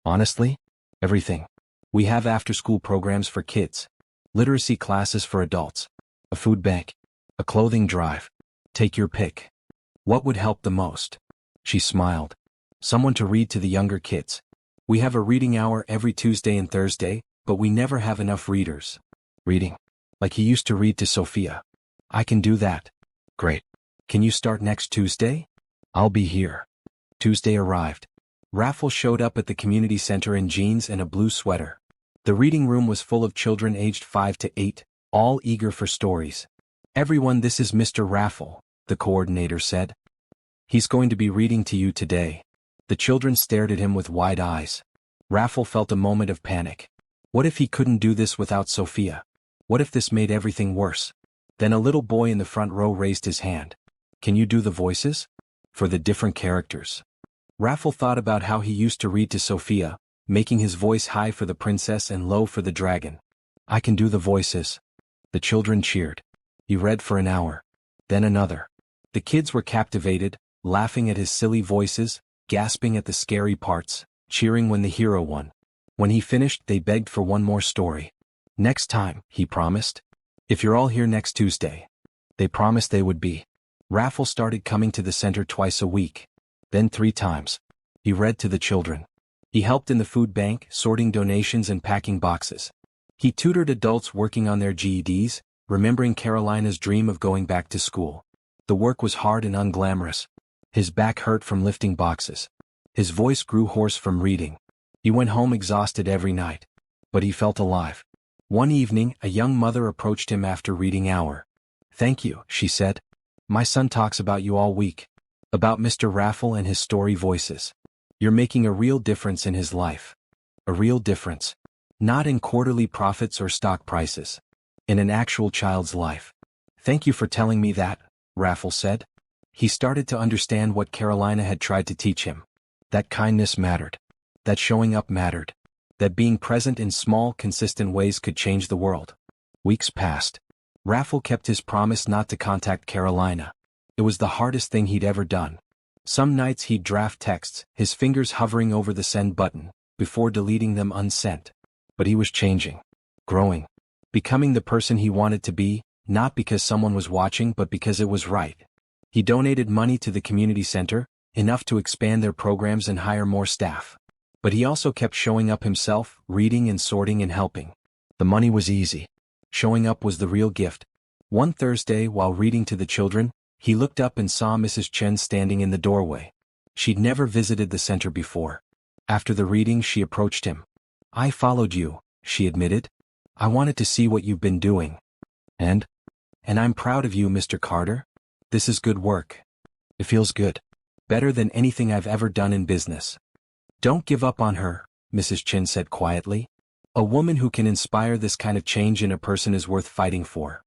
Honestly? Everything. We have after-school programs for kids. Literacy classes for adults. A food bank. A clothing drive. Take your pick. What would help the most? She smiled. Someone to read to the younger kids. We have a reading hour every Tuesday and Thursday, but we never have enough readers. Reading. Like he used to read to Sophia. I can do that. Great. Can you start next Tuesday? I'll be here. Tuesday arrived. Raffle showed up at the community center in jeans and a blue sweater. The reading room was full of children aged 5 to 8, all eager for stories. Everyone, this is Mr. Raffle, the coordinator said. He's going to be reading to you today. The children stared at him with wide eyes. Raffle felt a moment of panic. What if he couldn't do this without Sophia? What if this made everything worse? Then a little boy in the front row raised his hand. Can you do the voices? For the different characters. Raffle thought about how he used to read to Sophia, making his voice high for the princess and low for the dragon. I can do the voices. The children cheered. He read for an hour. Then another. The kids were captivated, laughing at his silly voices, gasping at the scary parts, cheering when the hero won. When he finished, they begged for one more story. Next time, he promised. If you're all here next Tuesday. They promised they would be. Raffle started coming to the center twice a week. Then 3 times. He read to the children. He helped in the food bank, sorting donations and packing boxes. He tutored adults working on their GEDs, remembering Carolina's dream of going back to school. The work was hard and unglamorous. His back hurt from lifting boxes. His voice grew hoarse from reading. He went home exhausted every night. But he felt alive. One evening, a young mother approached him after reading hour. "Thank you," she said. "My son talks about you all week. About Mr. Raffle and his story voices. You're making a real difference in his life. A real difference. Not in quarterly profits or stock prices. In an actual child's life." "Thank you for telling me that," Raffle said. He started to understand what Carolina had tried to teach him. That kindness mattered. That showing up mattered. That being present in small, consistent ways could change the world. Weeks passed. Raffle kept his promise not to contact Carolina. It was the hardest thing he'd ever done. Some nights he'd draft texts, his fingers hovering over the send button, before deleting them unsent. But he was changing. Growing. Becoming the person he wanted to be, not because someone was watching but because it was right. He donated money to the community center, enough to expand their programs and hire more staff. But he also kept showing up himself, reading and sorting and helping. The money was easy. Showing up was the real gift. One Thursday, while reading to the children, he looked up and saw Mrs. Chen standing in the doorway. She'd never visited the center before. After the reading, she approached him. "I followed you," she admitted. "I wanted to see what you've been doing. And I'm proud of you, Mr. Carter. This is good work. It feels good. Better than anything I've ever done in business." "Don't give up on her," Mrs. Chen said quietly. "A woman who can inspire this kind of change in a person is worth fighting for."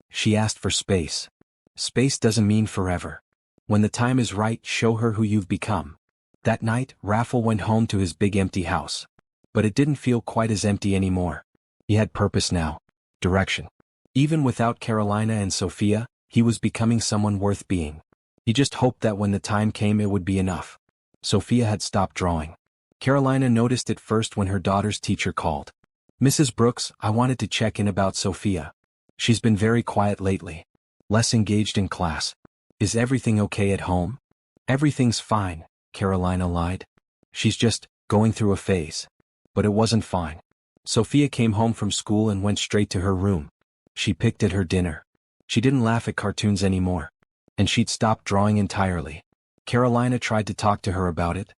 She asked for space. Space doesn't mean forever. When the time is right, show her who you've become. That night, Raffle went home to his big empty house. But it didn't feel quite as empty anymore. He had purpose now. Direction. Even without Carolina and Sophia, he was becoming someone worth being. He just hoped that when the time came it would be enough. Sophia had stopped drawing. Carolina noticed it first when her daughter's teacher called. "Mrs. Brooks, I wanted to check in about Sophia. She's been very quiet lately. Less engaged in class. Is everything okay at home?" "Everything's fine," Carolina lied. "She's just going through a phase." But it wasn't fine. Sophia came home from school and went straight to her room. She picked at her dinner. She didn't laugh at cartoons anymore. And she'd stopped drawing entirely. Carolina tried to talk to her about it.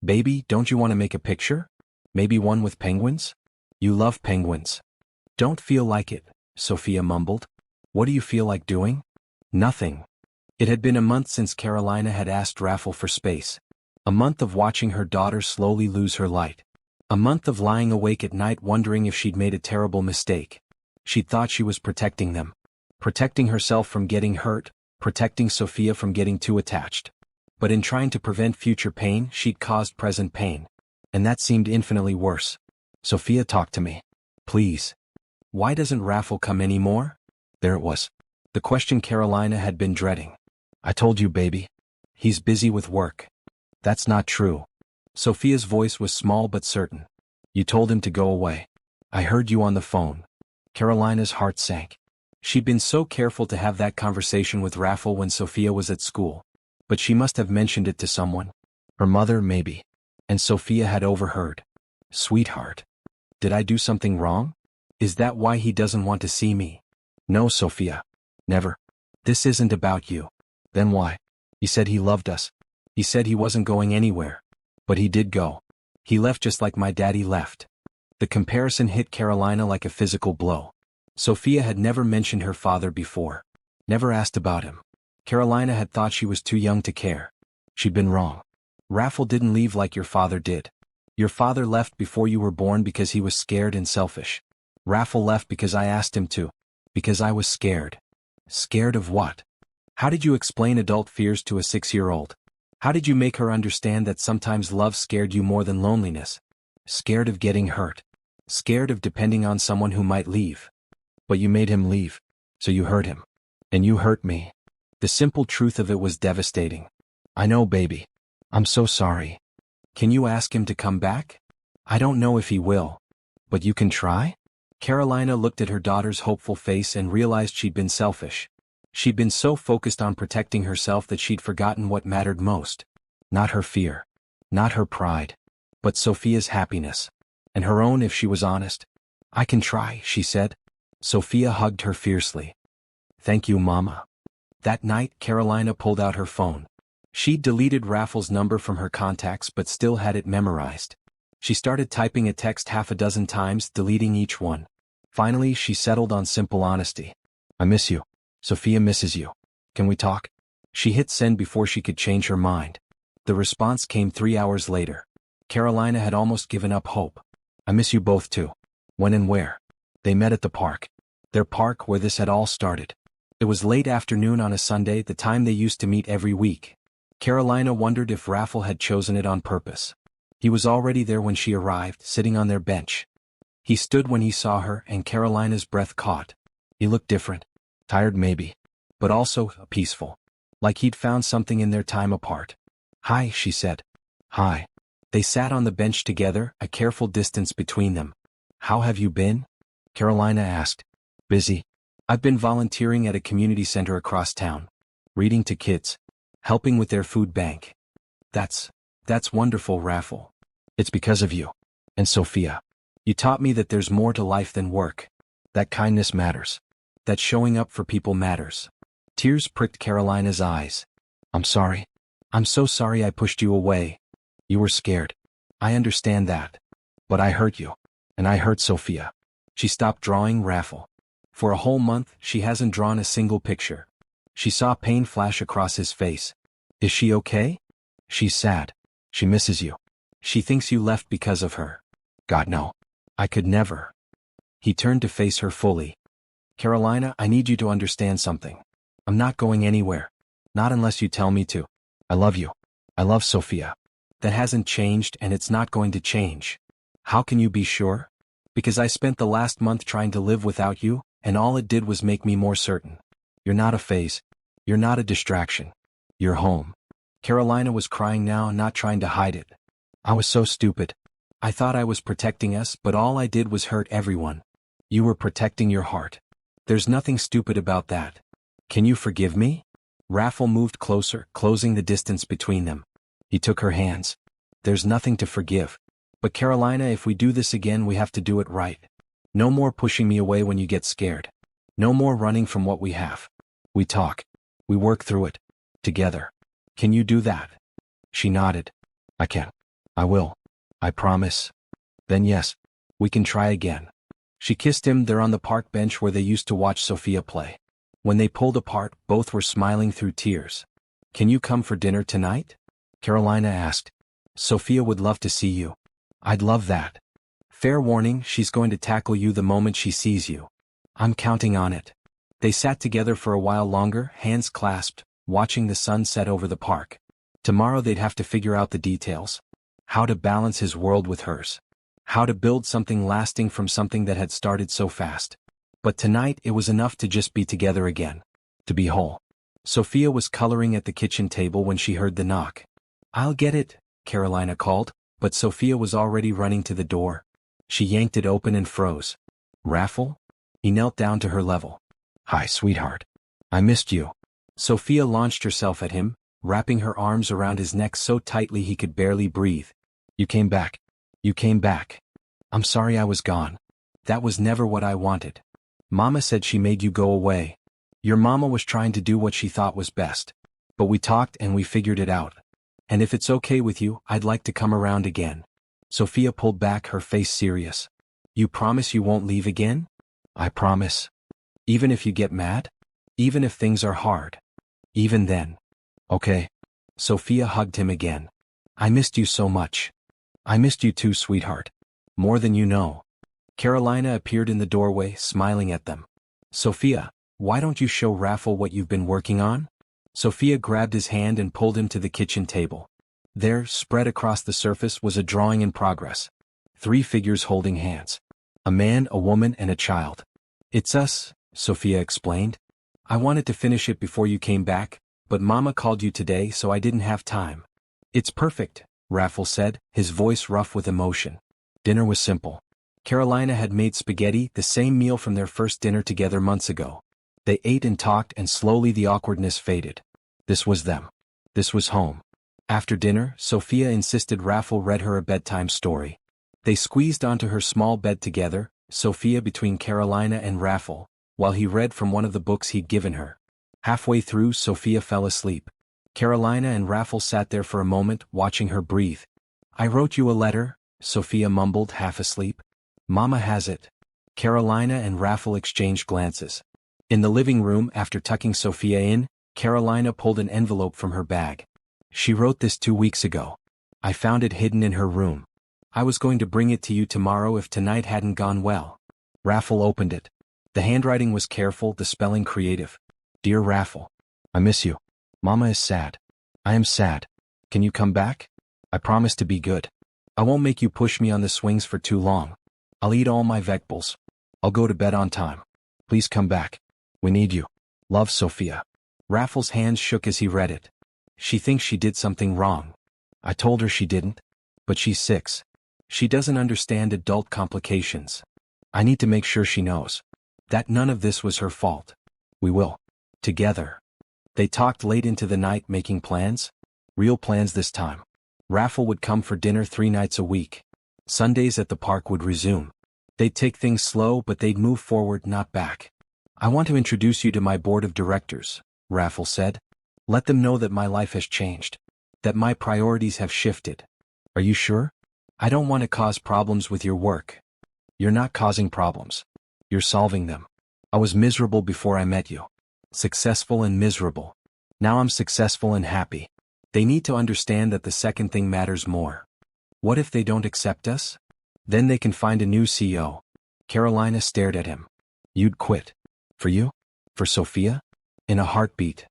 "Baby, don't you want to make a picture? Maybe one with penguins? You love penguins." "Don't feel like it," Sophia mumbled. "What do you feel like doing?" "Nothing." It had been a month since Carolina had asked Raffle for space. A month of watching her daughter slowly lose her light. A month of lying awake at night wondering if she'd made a terrible mistake. She'd thought she was protecting them. Protecting herself from getting hurt, protecting Sophia from getting too attached. But in trying to prevent future pain, she'd caused present pain. And that seemed infinitely worse. "Sophia, talk to me. Please. Why doesn't Raffle come anymore?" There it was. The question Carolina had been dreading. "I told you, baby. He's busy with work." "That's not true." Sophia's voice was small but certain. "You told him to go away. I heard you on the phone." Carolina's heart sank. She'd been so careful to have that conversation with Raffle when Sophia was at school. But she must have mentioned it to someone. Her mother, maybe. And Sophia had overheard. "Sweetheart. Did I do something wrong? Is that why he doesn't want to see me?" "No, Sophia. Never. This isn't about you." "Then why?" "He said he loved us. He said he wasn't going anywhere. But he did go. He left just like my daddy left." The comparison hit Carolina like a physical blow. Sophia had never mentioned her father before. Never asked about him. Carolina had thought she was too young to care. She'd been wrong. "Raffle didn't leave like your father did. Your father left before you were born because he was scared and selfish. Raffle left because I asked him to. Because I was scared." "Scared of what?" "How did you explain adult fears to a 6-year-old? How did you make her understand that sometimes love scared you more than loneliness? Scared of getting hurt. Scared of depending on someone who might leave. But you made him leave. So you hurt him. And you hurt me." The simple truth of it was devastating. "I know, baby. I'm so sorry. Can you ask him to come back?" "I don't know if he will. But you can try?" Carolina looked at her daughter's hopeful face and realized she'd been selfish. She'd been so focused on protecting herself that she'd forgotten what mattered most. Not her fear. Not her pride, but Sophia's happiness. And her own if she was honest. I can try, she said. Sophia hugged her fiercely. Thank you, Mama. That night, Carolina pulled out her phone. She'd deleted Raffles' number from her contacts but still had it memorized. She started typing a text half a dozen times, deleting each one. Finally, she settled on simple honesty. I miss you. Sophia misses you. Can we talk? She hit send before she could change her mind. The response came 3 hours later. Carolina had almost given up hope. I miss you both too. When and where? They met at the park. Their park where this had all started. It was late afternoon on a Sunday, the time they used to meet every week. Carolina wondered if Raffle had chosen it on purpose. He was already there when she arrived, sitting on their bench. He stood when he saw her, and Carolina's breath caught. He looked different. Tired maybe. But also peaceful. Like he'd found something in their time apart. Hi, she said. Hi. They sat on the bench together, a careful distance between them. How have you been? Carolina asked. Busy. I've been volunteering at a community center across town. Reading to kids. Helping with their food bank. That's wonderful, Raffle. It's because of you. And Sophia. You taught me that there's more to life than work. That kindness matters. That showing up for people matters. Tears pricked Carolina's eyes. I'm sorry. I'm so sorry I pushed you away. You were scared. I understand that. But I hurt you. And I hurt Sophia. She stopped drawing Raffle. For a whole month, she hasn't drawn a single picture. She saw pain flash across his face. Is she okay? She's sad. She misses you. She thinks you left because of her. God, no. I could never. He turned to face her fully. Carolina, I need you to understand something. I'm not going anywhere. Not unless you tell me to. I love you. I love Sophia. That hasn't changed and it's not going to change. How can you be sure? Because I spent the last month trying to live without you, and all it did was make me more certain. You're not a phase. You're not a distraction. You're home. Carolina was crying now, not trying to hide it. I was so stupid. I thought I was protecting us, but all I did was hurt everyone. You were protecting your heart. There's nothing stupid about that. Can you forgive me? Raffle moved closer, closing the distance between them. He took her hands. There's nothing to forgive. But Carolina, if we do this again, we have to do it right. No more pushing me away when you get scared. No more running from what we have. We talk. We work through it. Together. Can you do that? She nodded. I can. I will. I promise. Then yes. We can try again. She kissed him there on the park bench where they used to watch Sophia play. When they pulled apart, both were smiling through tears. Can you come for dinner tonight? Carolina asked. Sophia would love to see you. I'd love that. Fair warning, she's going to tackle you the moment she sees you. I'm counting on it. They sat together for a while longer, hands clasped, watching the sun set over the park. Tomorrow they'd have to figure out the details. How to balance his world with hers. How to build something lasting from something that had started so fast. But tonight it was enough to just be together again. To be whole. Sophia was coloring at the kitchen table when she heard the knock. I'll get it, Carolina called, but Sophia was already running to the door. She yanked it open and froze. Raffle? He knelt down to her level. Hi, sweetheart. I missed you. Sophia launched herself at him, wrapping her arms around his neck so tightly he could barely breathe. You came back. You came back. I'm sorry I was gone. That was never what I wanted. Mama said she made you go away. Your mama was trying to do what she thought was best. But we talked and we figured it out. And if it's okay with you, I'd like to come around again. Sophia pulled back, her face serious. You promise you won't leave again? I promise. Even if you get mad? Even if things are hard? Even then. Okay. Sophia hugged him again. I missed you so much. I missed you too, sweetheart. More than you know. Carolina appeared in the doorway, smiling at them. Sophia, why don't you show Raffle what you've been working on? Sophia grabbed his hand and pulled him to the kitchen table. There, spread across the surface, was a drawing in progress. 3 figures holding hands. A man, a woman, and a child. It's us, Sophia explained. I wanted to finish it before you came back, but Mama called you today, so I didn't have time. It's perfect, Raffle said, his voice rough with emotion. Dinner was simple. Carolina had made spaghetti, the same meal from their first dinner together months ago. They ate and talked, and slowly the awkwardness faded. This was them. This was home. After dinner, Sophia insisted Raffle read her a bedtime story. They squeezed onto her small bed together, Sophia between Carolina and Raffle, while he read from one of the books he'd given her. Halfway through, Sophia fell asleep. Carolina and Raffle sat there for a moment, watching her breathe. "I wrote you a letter," Sophia mumbled, half asleep. "Mama has it." Carolina and Raffle exchanged glances. In the living room, after tucking Sophia in, Carolina pulled an envelope from her bag. "She wrote this 2 weeks ago. I found it hidden in her room. I was going to bring it to you tomorrow if tonight hadn't gone well." Raffle opened it. The handwriting was careful, the spelling creative. "Dear Raffle, I miss you. Mama is sad. I am sad. Can you come back? I promise to be good. I won't make you push me on the swings for too long. I'll eat all my vegetables. I'll go to bed on time. Please come back. We need you. Love, Sophia." Raffle's hands shook as he read it. "She thinks she did something wrong. I told her she didn't. But she's 6. She doesn't understand adult complications. I need to make sure she knows that none of this was her fault. We will. Together." They talked late into the night, making plans. Real plans this time. Raffle would come for dinner 3 nights a week. Sundays at the park would resume. They'd take things slow, but they'd move forward, not back. "I want to introduce you to my board of directors," Raffle said. "Let them know that my life has changed. That my priorities have shifted." "Are you sure? I don't want to cause problems with your work." "You're not causing problems. You're solving them. I was miserable before I met you. Successful and miserable. Now I'm successful and happy. They need to understand that the second thing matters more. What if they don't accept us? Then they can find a new CEO." Carolina stared at him. "You'd quit? For you? For Sophia?" "In a heartbeat.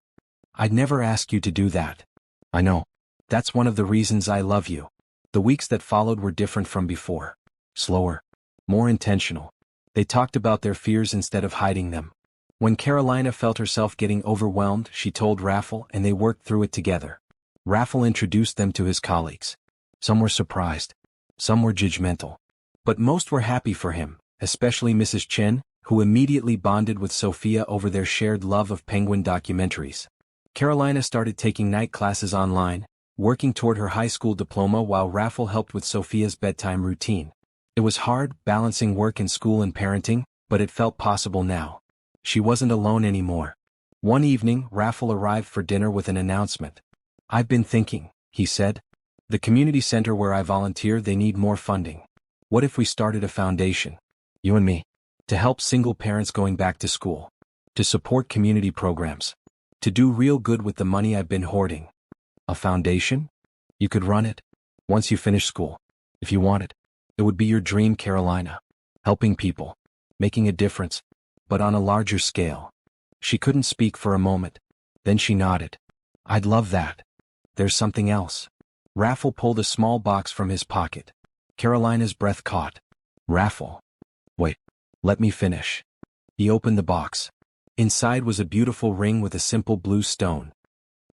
I'd never ask you to do that." "I know. That's one of the reasons I love you." The weeks that followed were different from before. Slower. More intentional. They talked about their fears instead of hiding them. When Carolina felt herself getting overwhelmed, she told Raffle, and they worked through it together. Raffle introduced them to his colleagues. Some were surprised. Some were judgmental. But most were happy for him, especially Mrs. Chen, who immediately bonded with Sophia over their shared love of penguin documentaries. Carolina started taking night classes online, working toward her high school diploma while Raffle helped with Sophia's bedtime routine. It was hard, balancing work and school and parenting, but it felt possible now. She wasn't alone anymore. One evening, Raffle arrived for dinner with an announcement. "I've been thinking," he said. "The community center where I volunteer, they need more funding. What if we started a foundation? You and me. To help single parents going back to school. To support community programs. To do real good with the money I've been hoarding." "A foundation? You could run it. Once you finish school. If you wanted. It would be your dream, Carolina. Helping people. Making a difference. But on a larger scale." She couldn't speak for a moment. Then she nodded. "I'd love that. There's something else." Raffle pulled a small box from his pocket. Carolina's breath caught. "Raffle. Wait. Let me finish." He opened the box. Inside was a beautiful ring with a simple blue stone.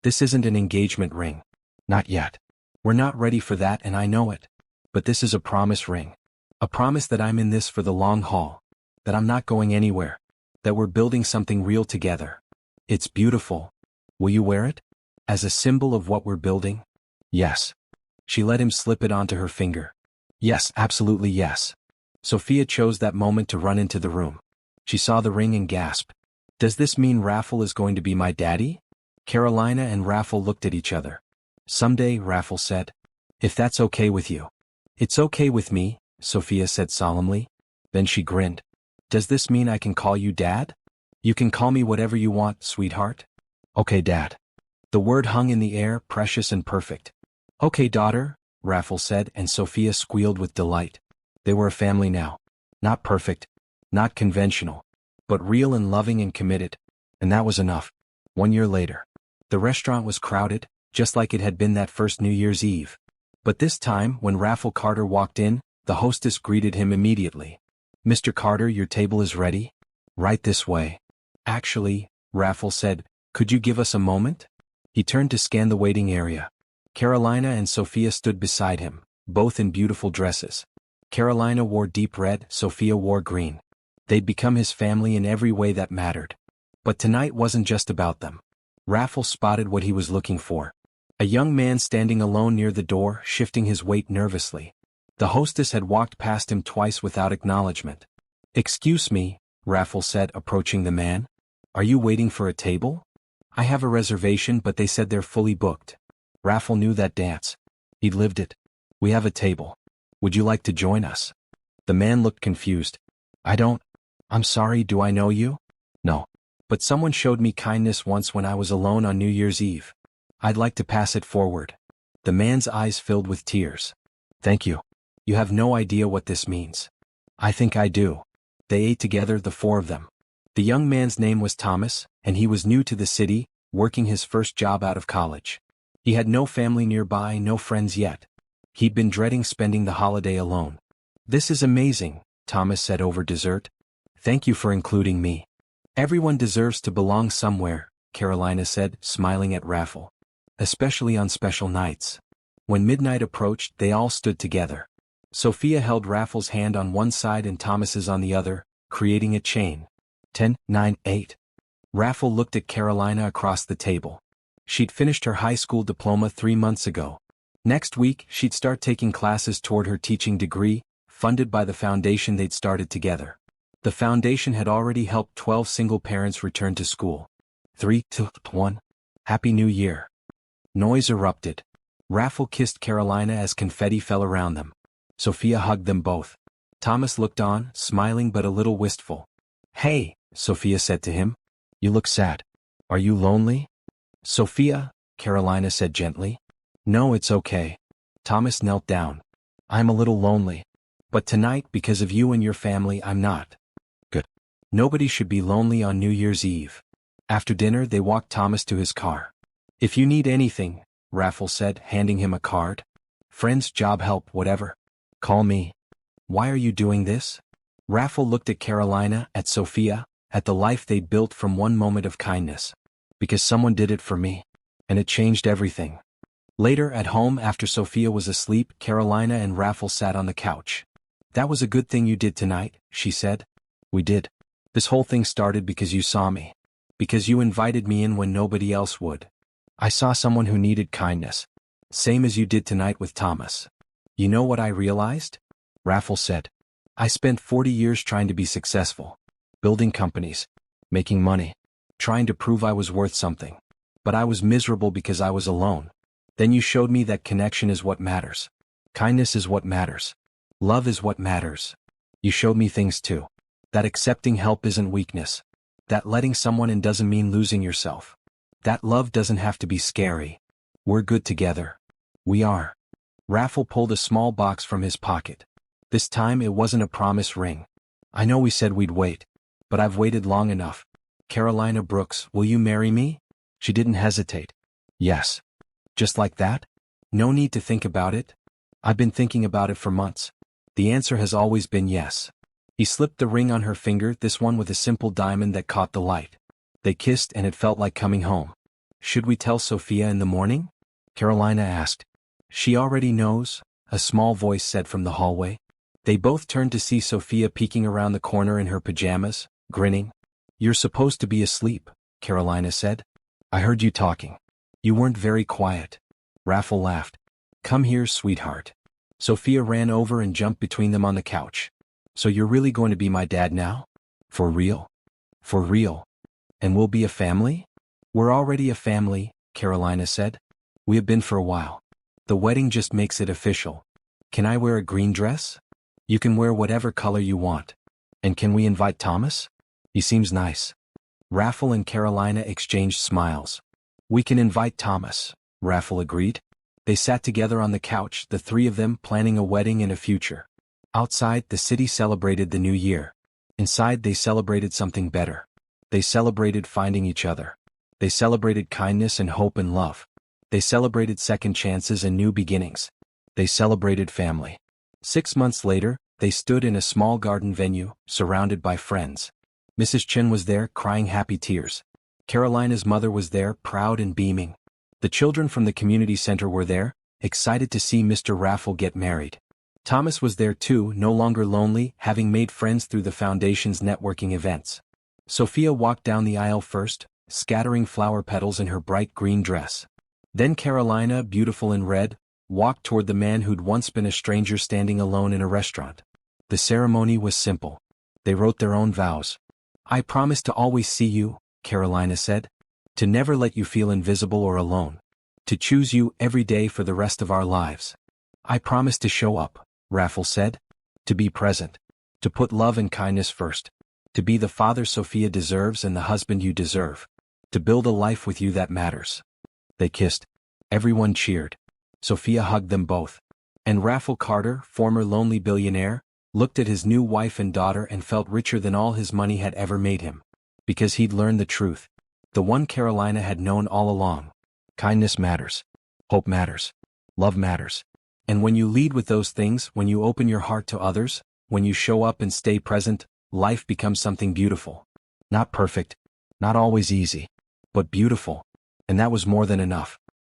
"This isn't an engagement ring. Not yet. We're not ready for that, and I know it. But this is a promise ring. A promise that I'm in this for the long haul. That I'm not going anywhere. That we're building something real together. It's beautiful. Will you wear it? As a symbol of what we're building?" "Yes." She let him slip it onto her finger. "Yes, absolutely yes." Sophia chose that moment to run into the room. She saw the ring and gasped. "Does this mean Raffle is going to be my daddy?" Carolina and Raffle looked at each other. "Someday," Raffle said. "If that's okay with you." "It's okay with me," Sophia said solemnly. Then she grinned. "Does this mean I can call you Dad?" "You can call me whatever you want, sweetheart." "Okay, Dad." The word hung in the air, precious and perfect. "Okay, daughter," Raffle said, and Sophia squealed with delight. They were a family now. Not perfect. Not conventional. But real and loving and committed. And that was enough. 1 year later. The restaurant was crowded, just like it had been that first New Year's Eve. But this time, when Raffle Carter walked in, the hostess greeted him immediately. "Mr. Carter, your table is ready. Right this way." "Actually," Raffle said, "could you give us a moment?" He turned to scan the waiting area. Carolina and Sophia stood beside him, both in beautiful dresses. Carolina wore deep red, Sophia wore green. They'd become his family in every way that mattered. But tonight wasn't just about them. Raffle spotted what he was looking for. A young man standing alone near the door, shifting his weight nervously. The hostess had walked past him twice without acknowledgement. "Excuse me," Raffle said, approaching the man. "Are you waiting for a table? I have a reservation, but they said they're fully booked." Raffle knew that dance. He'd lived it. "We have a table. Would you like to join us?" The man looked confused. I'm sorry, do I know you?" "No. But someone showed me kindness once when I was alone on New Year's Eve. I'd like to pass it forward." The man's eyes filled with tears. "Thank you. You have no idea what this means." "I think I do." They ate together, the four of them. The young man's name was Thomas, and he was new to the city, working his first job out of college. He had no family nearby, no friends yet. He'd been dreading spending the holiday alone. "This is amazing," Thomas said over dessert. "Thank you for including me." "Everyone deserves to belong somewhere," Carolina said, smiling at Raffle. "Especially on special nights." When midnight approached, they all stood together. Sophia held Raffle's hand on one side and Thomas's on the other, creating a chain. 10, 9, 8. Raffle looked at Carolina across the table. She'd finished her high school diploma 3 months ago. Next week, she'd start taking classes toward her teaching degree, funded by the foundation they'd started together. The foundation had already helped 12 single parents return to school. 3, 2, 1. Happy New Year. Noise erupted. Raffle kissed Carolina as confetti fell around them. Sophia hugged them both. Thomas looked on, smiling but a little wistful. "Hey," Sophia said to him. "You look sad. Are you lonely?" "Sophia," Carolina said gently. "No, it's okay." Thomas knelt down. "I'm a little lonely. But tonight, because of you and your family, I'm not." "Good. Nobody should be lonely on New Year's Eve." After dinner, they walked Thomas to his car. "If you need anything," Raffle said, handing him a card. "Friends, job help, whatever. Call me." "Why are you doing this?" Raffle looked at Carolina, at Sophia, at the life they'd built from one moment of kindness. "Because someone did it for me. And it changed everything." Later, at home, after Sophia was asleep, Carolina and Raffle sat on the couch. "That was a good thing you did tonight," she said. "We did. This whole thing started because you saw me. Because you invited me in when nobody else would. I saw someone who needed kindness. Same as you did tonight with Thomas. You know what I realized?" Raffle said. "I spent 40 years trying to be successful. Building companies. Making money. Trying to prove I was worth something. But I was miserable because I was alone. Then you showed me that connection is what matters. Kindness is what matters. Love is what matters. You showed me things too. That accepting help isn't weakness. That letting someone in doesn't mean losing yourself. That love doesn't have to be scary. We're good together. We are." Raffle pulled a small box from his pocket. This time it wasn't a promise ring. "I know we said we'd wait. But I've waited long enough. Carolina Brooks, will you marry me?" She didn't hesitate. "Yes." "Just like that? No need to think about it?" "I've been thinking about it for months. The answer has always been yes." He slipped the ring on her finger, this one with a simple diamond that caught the light. They kissed and it felt like coming home. "Should we tell Sophia in the morning?" Carolina asked. "She already knows," a small voice said from the hallway. They both turned to see Sophia peeking around the corner in her pajamas, grinning. "You're supposed to be asleep," Carolina said. "I heard you talking. You weren't very quiet." Raffle laughed. "Come here, sweetheart." Sophia ran over and jumped between them on the couch. "So you're really going to be my dad now? For real?" "For real. And we'll be a family?" "We're already a family," Carolina said. "We have been for a while. The wedding just makes it official. Can I wear a green dress?" "You can wear whatever color you want." "And can we invite Thomas? He seems nice." Raffle and Carolina exchanged smiles. "We can invite Thomas," Raffle agreed. They sat together on the couch, the three of them planning a wedding and a future. Outside, the city celebrated the new year. Inside, they celebrated something better. They celebrated finding each other. They celebrated kindness and hope and love. They celebrated second chances and new beginnings. They celebrated family. 6 months later, they stood in a small garden venue, surrounded by friends. Mrs. Chin was there, crying happy tears. Carolina's mother was there, proud and beaming. The children from the community center were there, excited to see Mr. Raffle get married. Thomas was there too, no longer lonely, having made friends through the foundation's networking events. Sophia walked down the aisle first, scattering flower petals in her bright green dress. Then Carolina, beautiful in red, walked toward the man who'd once been a stranger standing alone in a restaurant. The ceremony was simple. They wrote their own vows. "I promise to always see you," Carolina said. "To never let you feel invisible or alone. To choose you every day for the rest of our lives." "I promise to show up," Raffle said. "To be present. To put love and kindness first. To be the father Sophia deserves and the husband you deserve. To build a life with you that matters." They kissed. Everyone cheered. Sophia hugged them both. And Raffle Carter, former lonely billionaire, looked at his new wife and daughter and felt richer than all his money had ever made him. Because he'd learned the truth. The one Carolina had known all along. Kindness matters. Hope matters. Love matters. And when you lead with those things, when you open your heart to others, when you show up and stay present, life becomes something beautiful. Not perfect, not always easy, but beautiful. And that was more than enough.